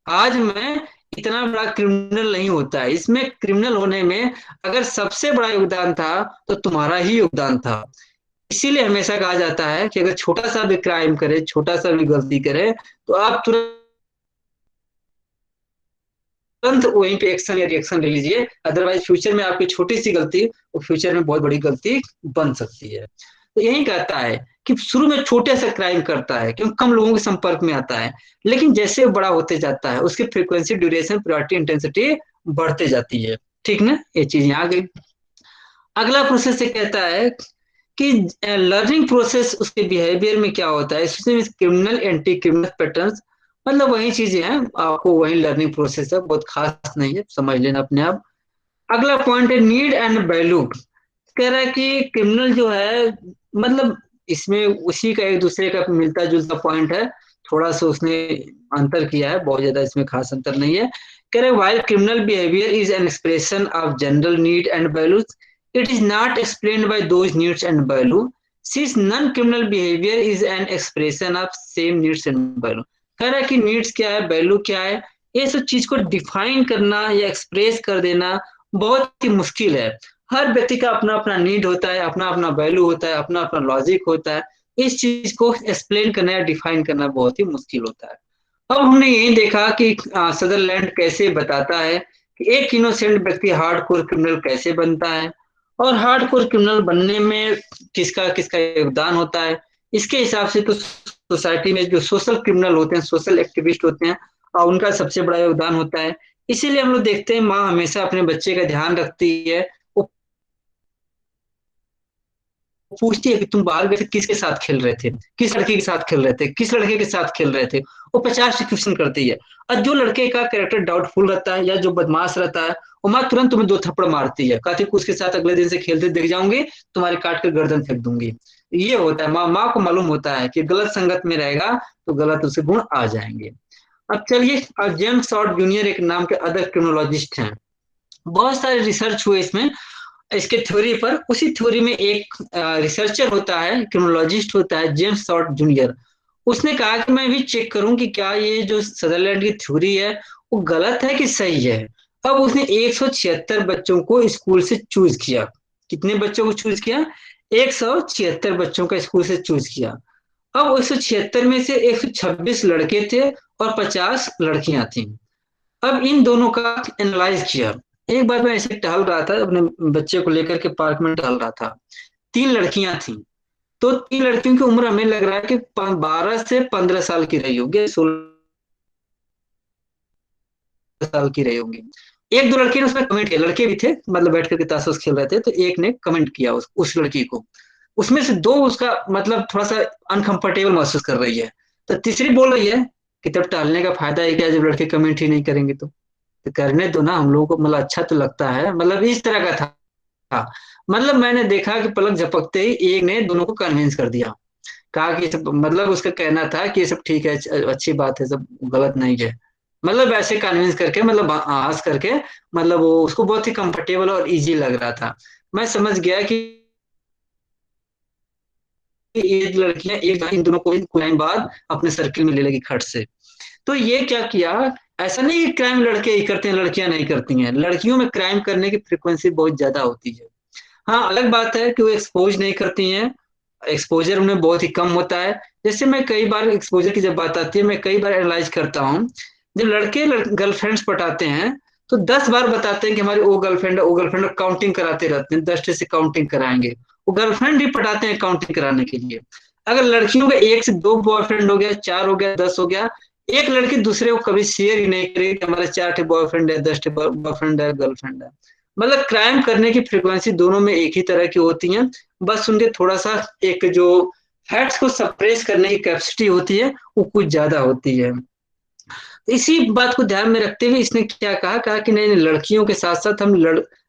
आज मैं इतना बड़ा क्रिमिनल नहीं होता है। इसमें क्रिमिनल होने में अगर सबसे बड़ा योगदान था तो तुम्हारा ही योगदान था। इसीलिए हमेशा कहा जाता है कि अगर छोटा सा भी क्राइम करे, छोटा सा भी गलती करे, तो आप तुरंत वहीं पे एक्शन या रिएक्शन ले लीजिए। अदरवाइज फ्यूचर में आपकी छोटी सी गलती वो फ्यूचर में बहुत बड़ी गलती बन सकती है। तो यही कहता है कि शुरू में छोटे से क्राइम करता है क्योंकि कम लोगों के संपर्क में आता है, लेकिन जैसे वो बड़ा होते जाता है उसकी फ्रीक्वेंसी, ड्यूरेशन, प्रायोरिटी, इंटेंसिटी बढ़ते जाती है। ठीक ना, ये चीज यहाँ आ गई। अगला प्रोसेस से कहता है कि लर्निंग प्रोसेस उसके बिहेवियर में क्या होता है, इसमें क्रिमिनल एंटी क्रिमिनल पैटर्न्स, मतलब वही चीजें हैं, आपको वही लर्निंग प्रोसेस है, बहुत खास नहीं है, समझ लेना अपने आप। अगला पॉइंट है नीड एंड वैल्यू। कह रहा है कि क्रिमिनल जो है, मतलब इसमें उसी का एक दूसरे का मिलता जुलता पॉइंट है। थोड़ा सा उसने अंतर किया है, बहुत ज्यादा इसमें खास अंतर नहीं है। कह रहे while criminal behaviour is an expression of general need and values, it is not explained bye those needs and value, since non criminal behaviour is an expression of same needs and value. कह रहा है कि needs क्या है, value क्या है, ये सब चीज को डिफाइन करना या एक्सप्रेस कर देना बहुत ही मुश्किल है। हर व्यक्ति का अपना अपना नीड होता है, अपना अपना वैल्यू होता है, अपना अपना लॉजिक होता है। इस चीज को एक्सप्लेन करना या डिफाइन करना बहुत ही मुश्किल होता है। अब हमने यही देखा कि सदरलैंड कैसे बताता है कि एक इनोसेंट व्यक्ति हार्डकोर क्रिमिनल कैसे बनता है, और हार्डकोर क्रिमिनल बनने में किसका किसका योगदान होता है। इसके हिसाब से तो सोसाइटी में जो सोशल क्रिमिनल होते हैं, सोशल एक्टिविस्ट होते हैं, और उनका सबसे बड़ा योगदान होता है। इसीलिए हम लोग देखते हैं माँ हमेशा अपने बच्चे का ध्यान रखती है। वो पूछती है कि तुम बाहर गए थे किसके साथ खेल रहे थे, किस लड़के के साथ खेल रहे थे, किस लड़के के साथ खेल रहे थे। वो 50 क्वेश्चन करती है। और जो लड़के का कैरेक्टर डाउटफुल रहता है या जो बदमाश रहता है, वो माँ तुरंत तुम्हें 2 थप्पड़ मारती है, कहती है कि उसके साथ अगले दिन से खेलते दिख जाऊंगी, तुम्हारे काट कर गर्दन फेंक दूंगी। ये होता है, माँ को मालूम होता है कि गलत संगत में रहेगा तो गलत उसे गुण आ जाएंगे। अब चलिए, जेम्स शॉर्ट जूनियर एक नाम के अदर क्रिमिनोलॉजिस्ट हैं। बहुत सारे रिसर्च हुए इसमें, इसके थ्योरी पर। उसी थ्योरी में एक रिसर्चर होता है, क्रिमिनोलॉजिस्ट होता है, जेम्स शॉर्ट जूनियर। उसने कहा कि मैं भी चेक करूं कि क्या ये जो सदरलैंड की थ्योरी है वो गलत है कि सही है। अब उसने 176 बच्चों को स्कूल से चूज किया। कितने बच्चों को चूज किया? 176 बच्चों का स्कूल से चूज किया। अब 176 में से 126 लड़के थे और 50 लड़कियां थी। अब इन दोनों का एनालाइज किया। एक बार मैं ऐसे टहल रहा था, अपने बच्चे को लेकर के पार्क में टहल रहा था। 3 लड़कियां थी। तो 3 लड़कियों की उम्र हमें लग रहा है कि 12 से 15 साल की रही होगी, 16 साल की रही होंगी। एक दो लड़की ने उसमें कमेंट किया, लड़के भी थे, मतलब बैठ करके ताश खेल रहे थे, तो एक ने कमेंट किया उस लड़की को। उसमें से दो उसका मतलब थोड़ा सा अनकंफर्टेबल महसूस कर रही है। तो तीसरी बोल रही है कि तब टहलने का फायदा है क्या जब लड़के कमेंट ही नहीं करेंगे तो करने दो ना, हम लोगों को मतलब अच्छा तो लगता है, मतलब इस तरह का था। मतलब मैंने देखा कि पलक झपकते ही एक ने दोनों को कन्विंस कर दिया कहा कि सब मतलब उसका कहना था कि ये सब ठीक है, अच्छी बात है, सब गलत नहीं है। मतलब ऐसे कन्विंस करके, मतलब हंस करके, मतलब वो उसको बहुत ही कंफर्टेबल और इजी लग रहा था। मैं समझ गया कि ये लड़कियां एक इन दोनों को कुछ टाइम बाद अपने सर्किल में ले लेगी खट से। तो ये क्या किया, ऐसा नहीं कि क्राइम लड़के ही करते हैं लड़कियां नहीं करती हैं, लड़कियों में क्राइम करने की फ्रिक्वेंसी बहुत ज्यादा होती है। हाँ, अलग बात है कि वो एक्सपोज नहीं करती हैं, एक्सपोजर उन्हें बहुत ही कम होता है। जैसे मैं कई बार एक्सपोजर की जब बात आती है, मैं कई बार एनालाइज करता हूँ। जब लड़के गर्लफ्रेंड्स पटाते हैं तो 10 बार बताते हैं कि हमारी वो गर्लफ्रेंड है, वो गर्लफ्रेंड, काउंटिंग कराते रहते हैं, 10 से काउंटिंग कराएंगे। वो गर्लफ्रेंड ही पटाते हैं काउंटिंग कराने के लिए। अगर लड़कियों का 1 से 2 बॉयफ्रेंड हो गया, 4 हो गया, 10 हो गया, एक लड़की दूसरे को कभी शेयर ही नहीं करेगी कि हमारे 4 बॉयफ्रेंड है, 10 बॉयफ्रेंड है, गर्लफ्रेंड है। मतलब क्राइम करने की फ्रिक्वेंसी दोनों में एक ही तरह की होती है। बस उनके थोड़ा सा एक जो फैक्ट्स को सप्रेस करने की कैपेसिटी होती है वो कुछ ज्यादा होती है। इसी बात को ध्यान में रखते हुए इसने क्या कहा, कि नहीं नहीं, लड़कियों के साथ साथ हम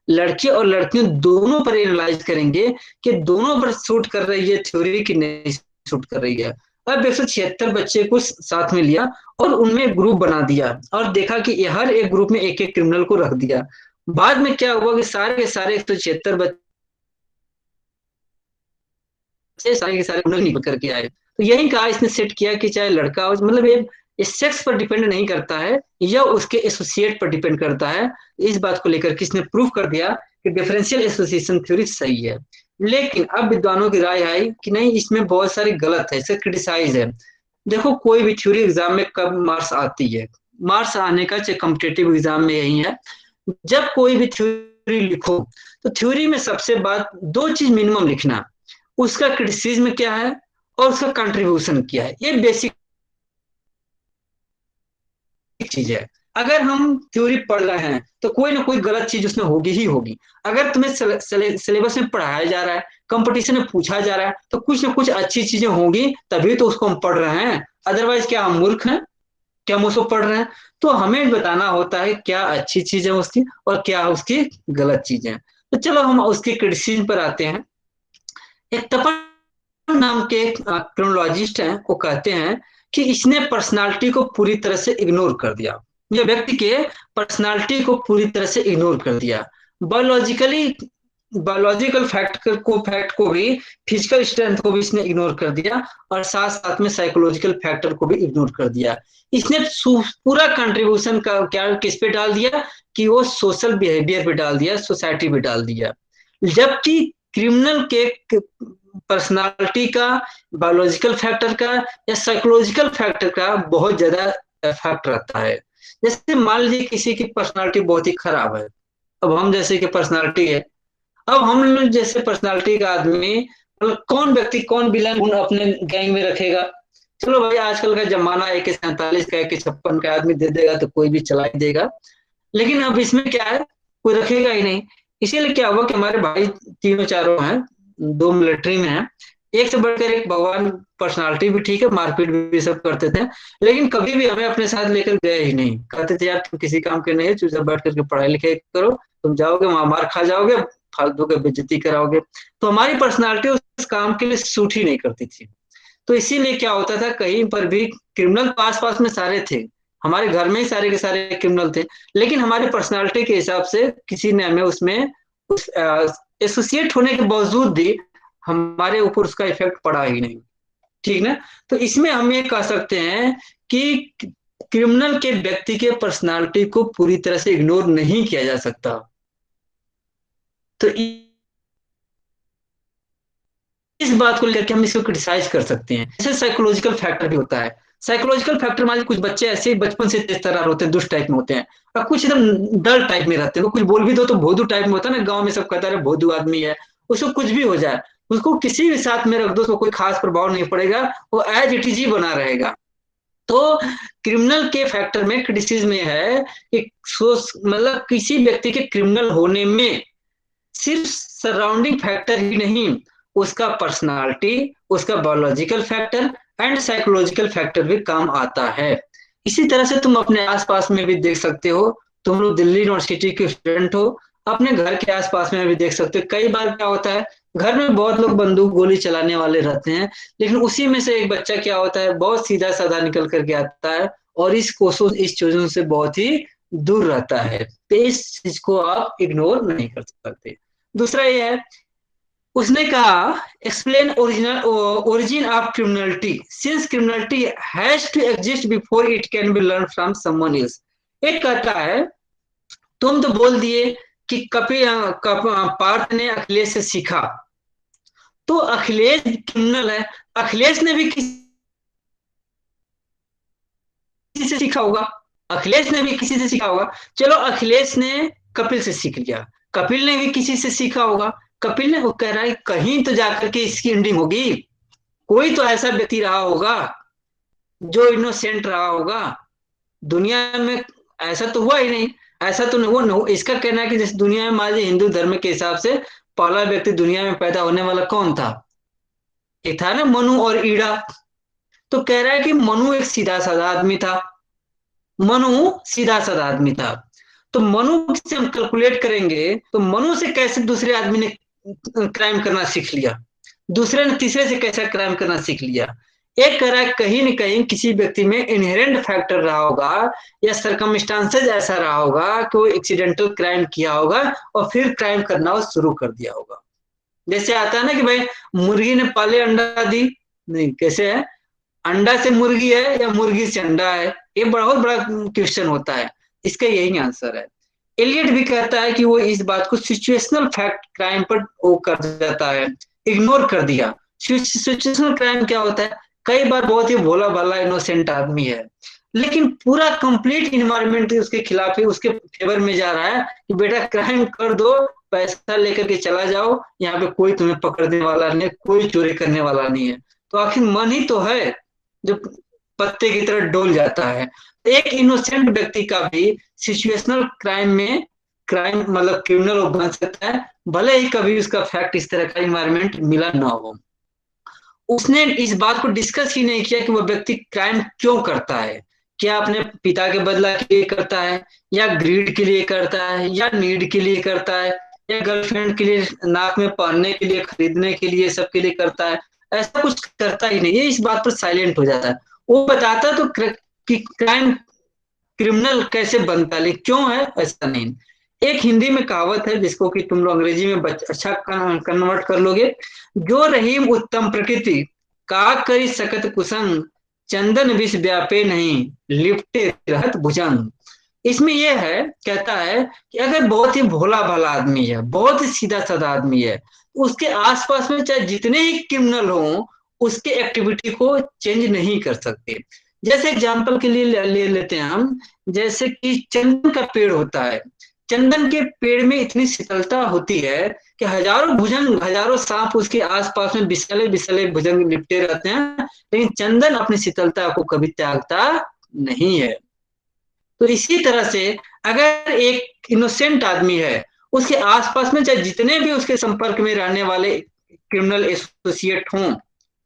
लड़के और लड़कियों दोनों पर एनालाइज करेंगे कि दोनों पर सूट कर रही है थ्योरी कि नहीं सूट कर रही है। अब 176 बच्चे को साथ में लिया और उनमें एक ग्रुप बना दिया और देखा कि ये हर एक ग्रुप में एक एक क्रिमिनल को रख दिया। बाद में क्या हुआ कि सारे के सारे 176 बच्चे सारे के सारे क्रिमिनल निकल करके आए। तो यही कहा इसने सेट किया कि चाहे लड़का हो, मतलब ये इस सेक्स पर डिपेंड नहीं करता है या उसके एसोसिएट पर डिपेंड करता है। इस बात को लेकर किसने प्रूव कर दिया कि डिफरेंशियल एसोसिएशन थ्योरी सही है। लेकिन अब विद्वानों की राय आई कि नहीं, इसमें बहुत सारी गलत है, इसे क्रिटिसाइज है। देखो, कोई भी थ्योरी एग्जाम में कब मार्क्स आती है, मार्क्स आने का चाहे कॉम्पिटेटिव एग्जाम में यही है। जब कोई भी थ्योरी लिखो तो थ्योरी में सबसे बात 2 चीज मिनिमम लिखना, उसका क्रिटिसिज्म क्या है और उसका कंट्रीब्यूशन क्या है, ये बेसिक चीज है। अगर हम थ्योरी पढ़ रहे हैं तो कोई ना कोई गलत चीज उसमें होगी ही होगी। अगर तुम्हें सिलेबस में पढ़ाया जा रहा है, कंपटीशन में पूछा जा रहा है, तो कुछ ना कुछ अच्छी चीजें होंगी, तभी तो उसको हम पढ़ रहे हैं। अदरवाइज क्या हम मूर्ख हैं, क्या हम उसको पढ़ रहे हैं? तो हमें बताना होता है क्या अच्छी चीज है उसकी और क्या उसकी गलत चीजें हैं। तो चलो हम उसके क्रिटिसिज्म पर आते हैं। एक तपन नाम के क्रोनोलॉजिस्ट हैं, वो कहते हैं कि इसने पर्सनालिटी को पूरी तरह से इग्नोर कर दिया। ये व्यक्ति के पर्सनालिटी को पूरी तरह से इग्नोर कर दिया। बायोलॉजिकली बायोलॉजिकल फैक्ट को भी, फिजिकल स्ट्रेंथ को भी इसने इग्नोर कर दिया और साथ साथ में साइकोलॉजिकल फैक्टर को भी इग्नोर कर दिया। इसने पूरा कंट्रीब्यूशन का क्या किस पे डाल दिया कि वो सोशल बिहेवियर पे डाल दिया, सोसाइटी पे डाल दिया। जबकि क्रिमिनल के पर्सनालिटी का, बायोलॉजिकल फैक्टर का या साइकोलॉजिकल फैक्टर का बहुत ज्यादा इफेक्ट रहता है। जैसे मान लीजिए किसी की पर्सनालिटी बहुत ही खराब है, अब हम जैसे कि पर्सनालिटी है, अब हम लोग जैसे पर्सनालिटी का आदमी, मतलब कौन व्यक्ति कौन विलन गुण अपने गैंग में रखेगा? चलो भाई, आजकल का जमाना AK-47 का, AK-56 का आदमी दे देगा तो कोई भी चला ही देगा। लेकिन अब इसमें क्या है, कोई रखेगा ही नहीं। इसीलिए क्या हुआ कि हमारे भाई तीनों चारों हैं, 2 मिलिट्री में हैं, एक से बढ़कर एक भगवान, पर्सनालिटी भी ठीक है, मारपीट भी सब करते थे। लेकिन कभी भी हमें अपने साथ लेकर गए ही नहीं, कहते थे यार तुम किसी काम के नहीं हो, चुपचाप बैठ करके पढ़ाई लिखाई करो, तुम जाओगे वहां मार खा जाओगे, फालतू का बेइज्जती कराओगे। तो हमारी पर्सनालिटी उस काम के लिए सूट ही नहीं करती थी। तो इसीलिए क्या होता था, कहीं पर भी क्रिमिनल पास पास में सारे थे, हमारे घर में ही सारे के सारे क्रिमिनल थे, लेकिन हमारी पर्सनालिटी के हिसाब से किसी ने हमें उसमें उस एसोसिएट होने के बावजूद भी हमारे ऊपर उसका इफेक्ट पड़ा ही नहीं। ठीक ना? तो इसमें हम ये कह सकते हैं कि क्रिमिनल के व्यक्ति के पर्सनालिटी को पूरी तरह से इग्नोर नहीं किया जा सकता। तो इस बात को लेकर के हम इसको क्रिटिसाइज कर सकते हैं। जैसे साइकोलॉजिकल फैक्टर भी होता है। साइकोलॉजिकल फैक्टर मान लीजिए कुछ बच्चे ऐसे ही बचपन से तेज तर्रार होते हैं, दुष्ट टाइप में होते हैं, और कुछ एकदम डल टाइप में रहते हैं। वो कुछ बोल भी दो तो भोदू टाइप में होता है ना, गांव में सब कहता है भोदू आदमी है। उसको कुछ भी हो जाए, उसको किसी भी साथ में रख दो, उसको कोई खास प्रभाव नहीं पड़ेगा, वो एज इट इज ही बना रहेगा। तो क्रिमिनल के फैक्टर में क्रिटिसिज्म ये है कि मतलब किसी व्यक्ति के क्रिमिनल होने में सिर्फ सराउंडिंग फैक्टर ही नहीं, उसका पर्सनालिटी, उसका biological factor and psychological factor भी काम आता है। इसी तरह से तुम अपने आसपास में भी देख सकते हो। तुम लोग दिल्ली यूनिवर्सिटी के स्टूडेंट हो, अपने घर के आसपास में भी देख सकते हो। कई बार क्या होता है, घर में बहुत लोग बंदूक गोली चलाने वाले रहते हैं, लेकिन उसी में से एक बच्चा क्या होता है, बहुत सीधा साधा निकल करके आता है और इस कोसों इस चीजों से बहुत ही दूर रहता है। तो इस चीज को आप इग्नोर नहीं कर सकते। दूसरा ये है, उसने कहा explain origin of criminality since criminality has to exist before it can be learn from someone else. एक कहता है, तुम तो बोल दिए कि पार्थ ने अखिलेश से सीखा, तो अखिलेश क्रिमिनल है, अखिलेश ने भी किसी से सीखा होगा, अखिलेश ने भी किसी से सीखा होगा। चलो अखिलेश ने कपिल से सीख लिया, कपिल ने भी किसी से सीखा होगा, कपिल ने, वो कह रहा है कहीं तो जाकर के इसकी एंडिंग होगी, कोई तो ऐसा व्यक्ति रहा होगा जो इनोसेंट रहा होगा दुनिया में। ऐसा तो हुआ ही नहीं, ऐसा तो नहीं, वो इसका कहना है कि जिस दुनिया में मान लीजिए हिंदू धर्म के हिसाब से पहला व्यक्ति दुनिया में पैदा होने वाला कौन था, एक था ना मनु और ईड़ा। तो कह रहा है कि मनु एक सीधा साधा आदमी था, मनु सीधा साधा आदमी था। तो मनु से हम कैलकुलेट करेंगे तो मनु से कैसे दूसरे आदमी ने क्राइम करना सीख लिया, दूसरे ने तीसरे से कैसा क्राइम करना सीख लिया। एक कह रहा है कहीं न कहीं किसी व्यक्ति में इनहेरेंट फैक्टर रहा होगा या सरकमस्टांसेस ऐसा रहा होगा कि वो एक्सीडेंटल क्राइम किया होगा और फिर क्राइम करना वो शुरू कर दिया होगा। जैसे आता है ना कि भाई मुर्गी ने पाले अंडा दी, नहीं कैसे है, अंडा से मुर्गी है या मुर्गी से अंडा है, ये बहुत बड़ा क्वेश्चन होता है। इसका यही आंसर है। एलियट भी कहता है कि वो इस बात को सिचुएशनल फैक्ट क्राइम पर वो कर जाता है, इग्नोर कर दिया। सिचुएशनल क्राइम क्या होता है, कई बार बहुत ही भोला भाला इनोसेंट आदमी है, लेकिन पूरा कंप्लीट इन्वायरमेंट उसके खिलाफ है, उसके फेवर में जा रहा है कि बेटा क्राइम कर दो, पैसा लेकर के चला जाओ, यहाँ पे कोई तुम्हें पकड़ने वाला नहीं, कोई चोरी करने वाला नहीं है। तो आखिर मन ही तो है जो पत्ते की तरह डोल जाता है। एक इनोसेंट व्यक्ति का भी सिचुएशनल क्राइम में क्राइम मतलब क्रिमिनल बन सकता है, भले ही कभी उसका फैक्ट इस तरह का इन्वायरमेंट मिला ना हो। उसने इस बात को डिस्कस ही नहीं किया कि वह व्यक्ति क्राइम क्यों करता है, क्या अपने पिता के बदला के लिए करता है, या ग्रीड के लिए करता है, या नीड के लिए करता है, या गर्लफ्रेंड के लिए नाक में पहनने के लिए, खरीदने के लिए, सबके लिए करता है। ऐसा कुछ करता ही नहीं, ये इस बात पर साइलेंट हो जाता है। वो बताता तो कि क्राइम क्रिमिनल कैसे बनता है, लेकिन क्यों है ऐसा नहीं। एक हिंदी में कहावत है जिसको कि तुम लोग अंग्रेजी में अच्छा कन्वर्ट कर लोगे, जो रहीम उत्तम प्रकृति का करी सकत कुसंग, चंदन विष व्यापे नहीं, लिपटे रहत भुजंग। इसमें यह है, कहता है कि अगर बहुत ही भोला भाला आदमी है, बहुत ही सीधा साधा आदमी है, उसके आसपास में चाहे जितने ही क्रिमिनल हों, उसके एक्टिविटी को चेंज नहीं कर सकते। जैसे एग्जाम्पल के लिए ले लेते हैं हम, जैसे कि चंदन का पेड़ होता है, चंदन के पेड़ में इतनी शीतलता होती है कि हजारों भुजंग, हजारों सांप उसके आसपास में विषैले विषैले भुजंग लिपटे रहते हैं, लेकिन चंदन अपनी शीतलता को कभी त्यागता नहीं है। तो इसी तरह से अगर एक इनोसेंट आदमी है, उसके आसपास में चाहे जितने भी उसके संपर्क में रहने वाले क्रिमिनल एसोसिएट हों,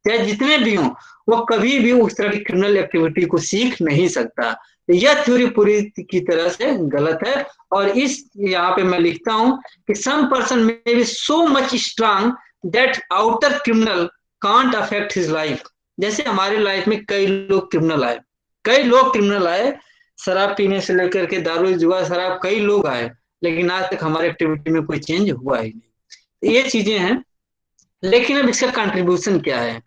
चाहे जितने भी हों, वो कभी भी उस तरह की क्रिमिनल एक्टिविटी को सीख नहीं सकता। यह थ्योरी पूरी की तरह से गलत है। और इस यहाँ पे मैं लिखता हूं कि some person may be so much strong that outer criminal can't affect his life. जैसे हमारे लाइफ में कई लोग क्रिमिनल आए, कई लोग क्रिमिनल आए, शराब पीने से लेकर के दारू जुआ शराब कई लोग आए, लेकिन आज तक हमारे एक्टिविटी में कोई चेंज हुआ ही नहीं। ये चीजें हैं। लेकिन अब इसका कंट्रीब्यूशन क्या है,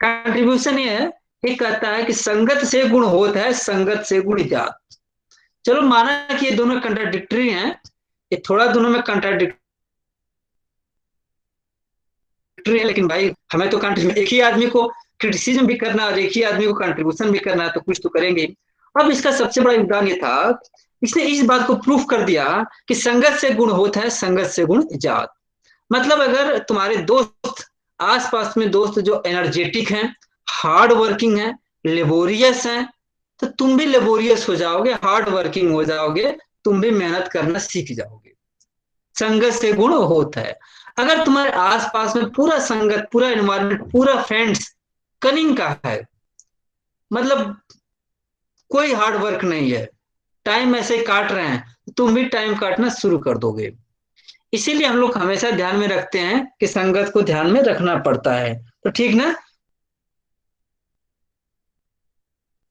कंट्रीब्यूशन ये है, ये कहता है कि संगत से गुण होता है, संगत से गुण जात। चलो माना कि ये दोनों कंट्राडिक्टरी हैं, ये थोड़ा दोनों में कंट्राडिक्टरी है, लेकिन भाई हमें तो एक ही आदमी को क्रिटिसिज्म भी करना और एक ही आदमी को कंट्रीब्यूशन भी करना है, तो कुछ तो करेंगे। अब इसका सबसे बड़ा योगदान ये था, इसने इस बात को प्रूफ कर दिया कि संगत से गुण होता है, संगत से गुण जात। मतलब अगर तुम्हारे दोस्त, आसपास में दोस्त जो एनर्जेटिक हैं, हार्ड वर्किंग हैं, लेबोरियस हैं, तो तुम भी लेबोरियस हो जाओगे, हार्ड वर्किंग हो जाओगे, तुम भी मेहनत करना सीख जाओगे। संगत से गुण होता है। अगर तुम्हारे आसपास में पूरा संगत, पूरा एनवायरमेंट, पूरा फ्रेंड्स कनिंग का है, मतलब कोई हार्ड वर्क नहीं है, टाइम ऐसे ही काट रहे हैं, तुम भी टाइम काटना शुरू कर दोगे। इसीलिए हम लोग हमेशा ध्यान में रखते हैं कि संगत को ध्यान में रखना पड़ता है। तो ठीक ना।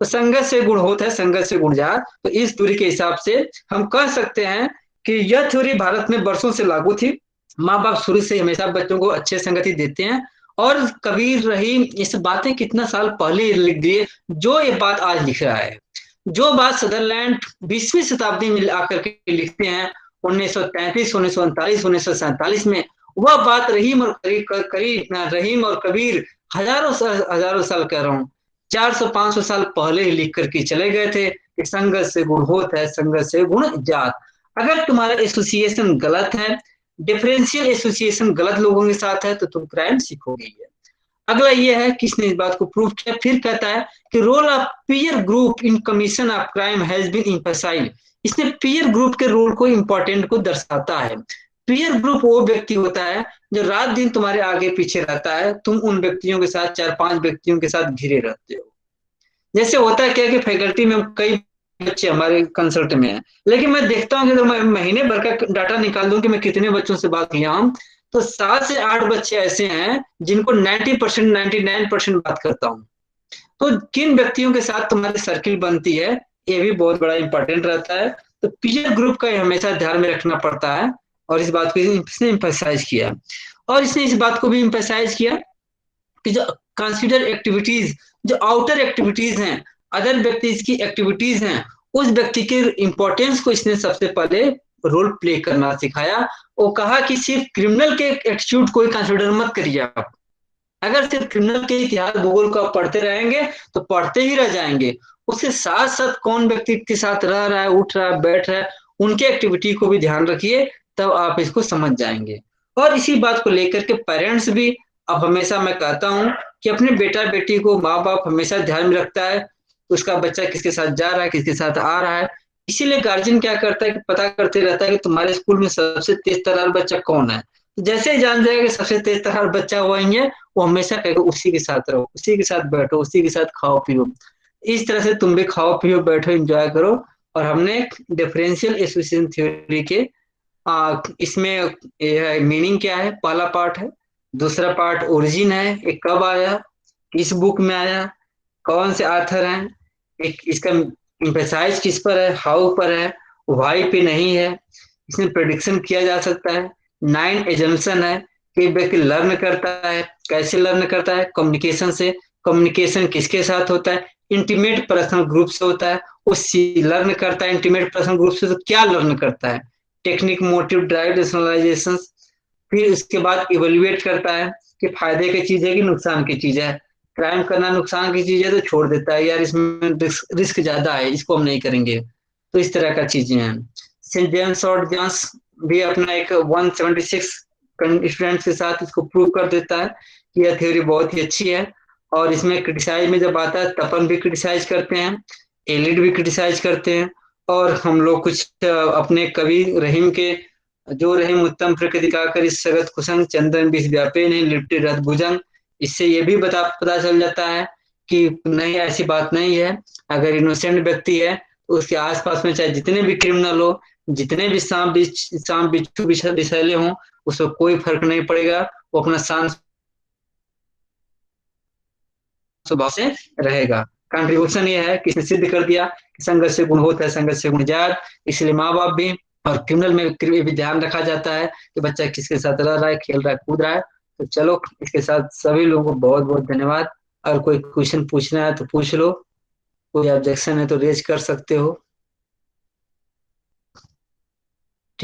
तो संगत से गुण होता है, संगत से गुण जात। तो इस दूरी के हिसाब से हम कह सकते हैं कि यह थ्योरी भारत में वर्षों से लागू थी। माँ बाप शुरू से हमेशा बच्चों को अच्छे संगति देते हैं। और कबीर रहीम इस बातें कितना साल पहले लिख दिए, जो ये बात आज लिख रहा है। जो बात सदरलैंड 20वीं शताब्दी में आकर के लिखते हैं, 1933, 1939, 1947 में, वह बात रहीम और रहीम और कबीर हजारों साल कह रहा हूँ, 400-500 साल पहले ही लिख करके चले गए थे कि संगत से गुण होता है, संगत से गुण जात। अगर तुम्हारा एसोसिएशन गलत है, डिफरेंशियल एसोसिएशन गलत लोगों के साथ है, तो तुम क्राइम सीखोगे। अगला ये है, किसने इस बात को प्रूव किया, फिर कहता है कि role of peer group in commission of crime has been emphasised. इसने पीयर ग्रुप के रोल को इंपॉर्टेंट को दर्शाता है। पीयर ग्रुप वो व्यक्ति होता है जो रात दिन तुम्हारे आगे पीछे रहता है, तुम उन व्यक्तियों के साथ 4-5 व्यक्तियों के साथ घिरे रहते हो। जैसे होता है क्या कि फैकल्टी में कई बच्चे हमारे कंसल्ट में हैं, लेकिन मैं देखता हूँ कि अगर मैं महीने भर का डाटा निकाल दूं कि मैं कितने बच्चों से बात किया हूं, तो 7 से 8 बच्चे ऐसे हैं जिनको 90%, 99% बात करता हूँ। तो किन व्यक्तियों के साथ तुम्हारी सर्किल बनती है, ये भी बहुत बड़ा इंपॉर्टेंट रहता है। तो पीयर ग्रुप का हमेशा ध्यान में रखना पड़ता है। और इस बात को इसने इम्फेसाइज किया। और इसने इस बात को भी इम्फेसाइज किया कि जो कंसिडर एक्टिविटीज, जो आउटर एक्टिविटीज हैं, अदर व्यक्ति की एक्टिविटीज हैं, उस व्यक्ति के इंपॉर्टेंस को इसने सबसे पहले रोल प्ले करना सिखाया। वो कहा कि सिर्फ क्रिमिनल के एटीट्यूड को कंसिडर मत करिए आप। अगर सिर्फ क्रिमिनल के इतिहास भूगोल को आप पढ़ते रहेंगे तो पढ़ते ही रह जाएंगे। उसके साथ साथ कौन व्यक्ति के साथ रह रहा है, उठ रहा है, बैठ रहा है, उनके एक्टिविटी को भी ध्यान रखिए, तब आप इसको समझ जाएंगे। और इसी बात को लेकर के पेरेंट्स भी, अब हमेशा मैं कहता हूँ कि अपने बेटा बेटी को माँ बाप हमेशा ध्यान में रखता है, उसका बच्चा किसके साथ जा रहा है, किसके साथ आ रहा है। इसीलिए गार्जियन क्या करता है कि पता करते रहता है कि तुम्हारे स्कूल में सबसे तेज तर्रार बच्चा कौन है। जैसे ही जान जाएगा कि सबसे तेज तर्रार बच्चा वही है, वो हमेशा कहेगा उसी के साथ रहो, उसी के साथ बैठो, उसी के साथ खाओ पियो। इस तरह से तुम भी खाओ पियो, बैठो, एंजॉय करो। और हमने डिफरेंशियल एसोसिएशन थ्योरी के इसमें मीनिंग क्या है, पहला पार्ट है। दूसरा पार्ट ओरिजिन है, ये कब आया, किस बुक में आया, कौन से आथर हैं, एक इसका इम्फेसाइज किस पर है, हाउ पर है, वाई पे नहीं है। इसमें प्रेडिक्शन किया जा सकता है। 9 एजम्पशन है कि व्यक्ति लर्न करता है, कैसे लर्न करता है, कम्युनिकेशन से। कम्युनिकेशन किसके साथ होता है, इंटीमेट पर्सनल ग्रुप से होता है। उस लर्न करता है इंटीमेट पर्सनल ग्रुप से, तो क्या लर्न करता है, टेक्निक, मोटिव, ड्राइव, रेशनलाइजेशन। फिर उसके बाद इवेल्युएट करता है कि फायदे की चीज है कि नुकसान की चीज है। क्राइम करना नुकसान की चीज है तो छोड़ देता है, यार इसमें रिस्क ज्यादा है, इसको हम नहीं करेंगे। तो इस तरह का चीजें हैं। सेंट जेम्स और जॉन्स भी अपना एक 176 स्टूडेंट्स के साथ इसको प्रूव कर देता है कि यह थ्योरी बहुत ही अच्छी है। और इसमें क्रिटिसाइज में जब आता है, तपन भी क्रिटिसाइज करते हैं, एलिड भी क्रिटिसाइज करते हैं। और हम लोग कुछ अपने कवि रहीम के, जो रहीम उत्तम प्रकृति का कर इस सगत कुसंग चंदन बीस व्यापे नहीं लिपटे रथ भुजंग। इससे ये भी पता चल जाता है कि नहीं, ऐसी बात नहीं है। अगर इनोसेंट व्यक्ति है तो उसके आसपास में चाहे जितने भी क्रिमिनल हो, जितने भी सांप बिच्छू विषैले हों, उसको कोई फर्क नहीं पड़ेगा। वो अपना शांत स्वभाव से रहेगा। कंट्रीब्यूशन ये है कि इसने सिद्ध कर दिया कि संगत से गुण होता है, संगत से गुण जात। इसलिए माँ बाप भी और क्रिमिनल में भी ध्यान रखा जाता है कि बच्चा किसके साथ रह रहा है, खेल रहा है, कूद रहा है। तो चलो, इसके साथ सभी लोगों को बहुत बहुत धन्यवाद। अगर कोई क्वेश्चन पूछना है तो पूछ लो, कोई ऑब्जेक्शन है तो रेज कर सकते हो।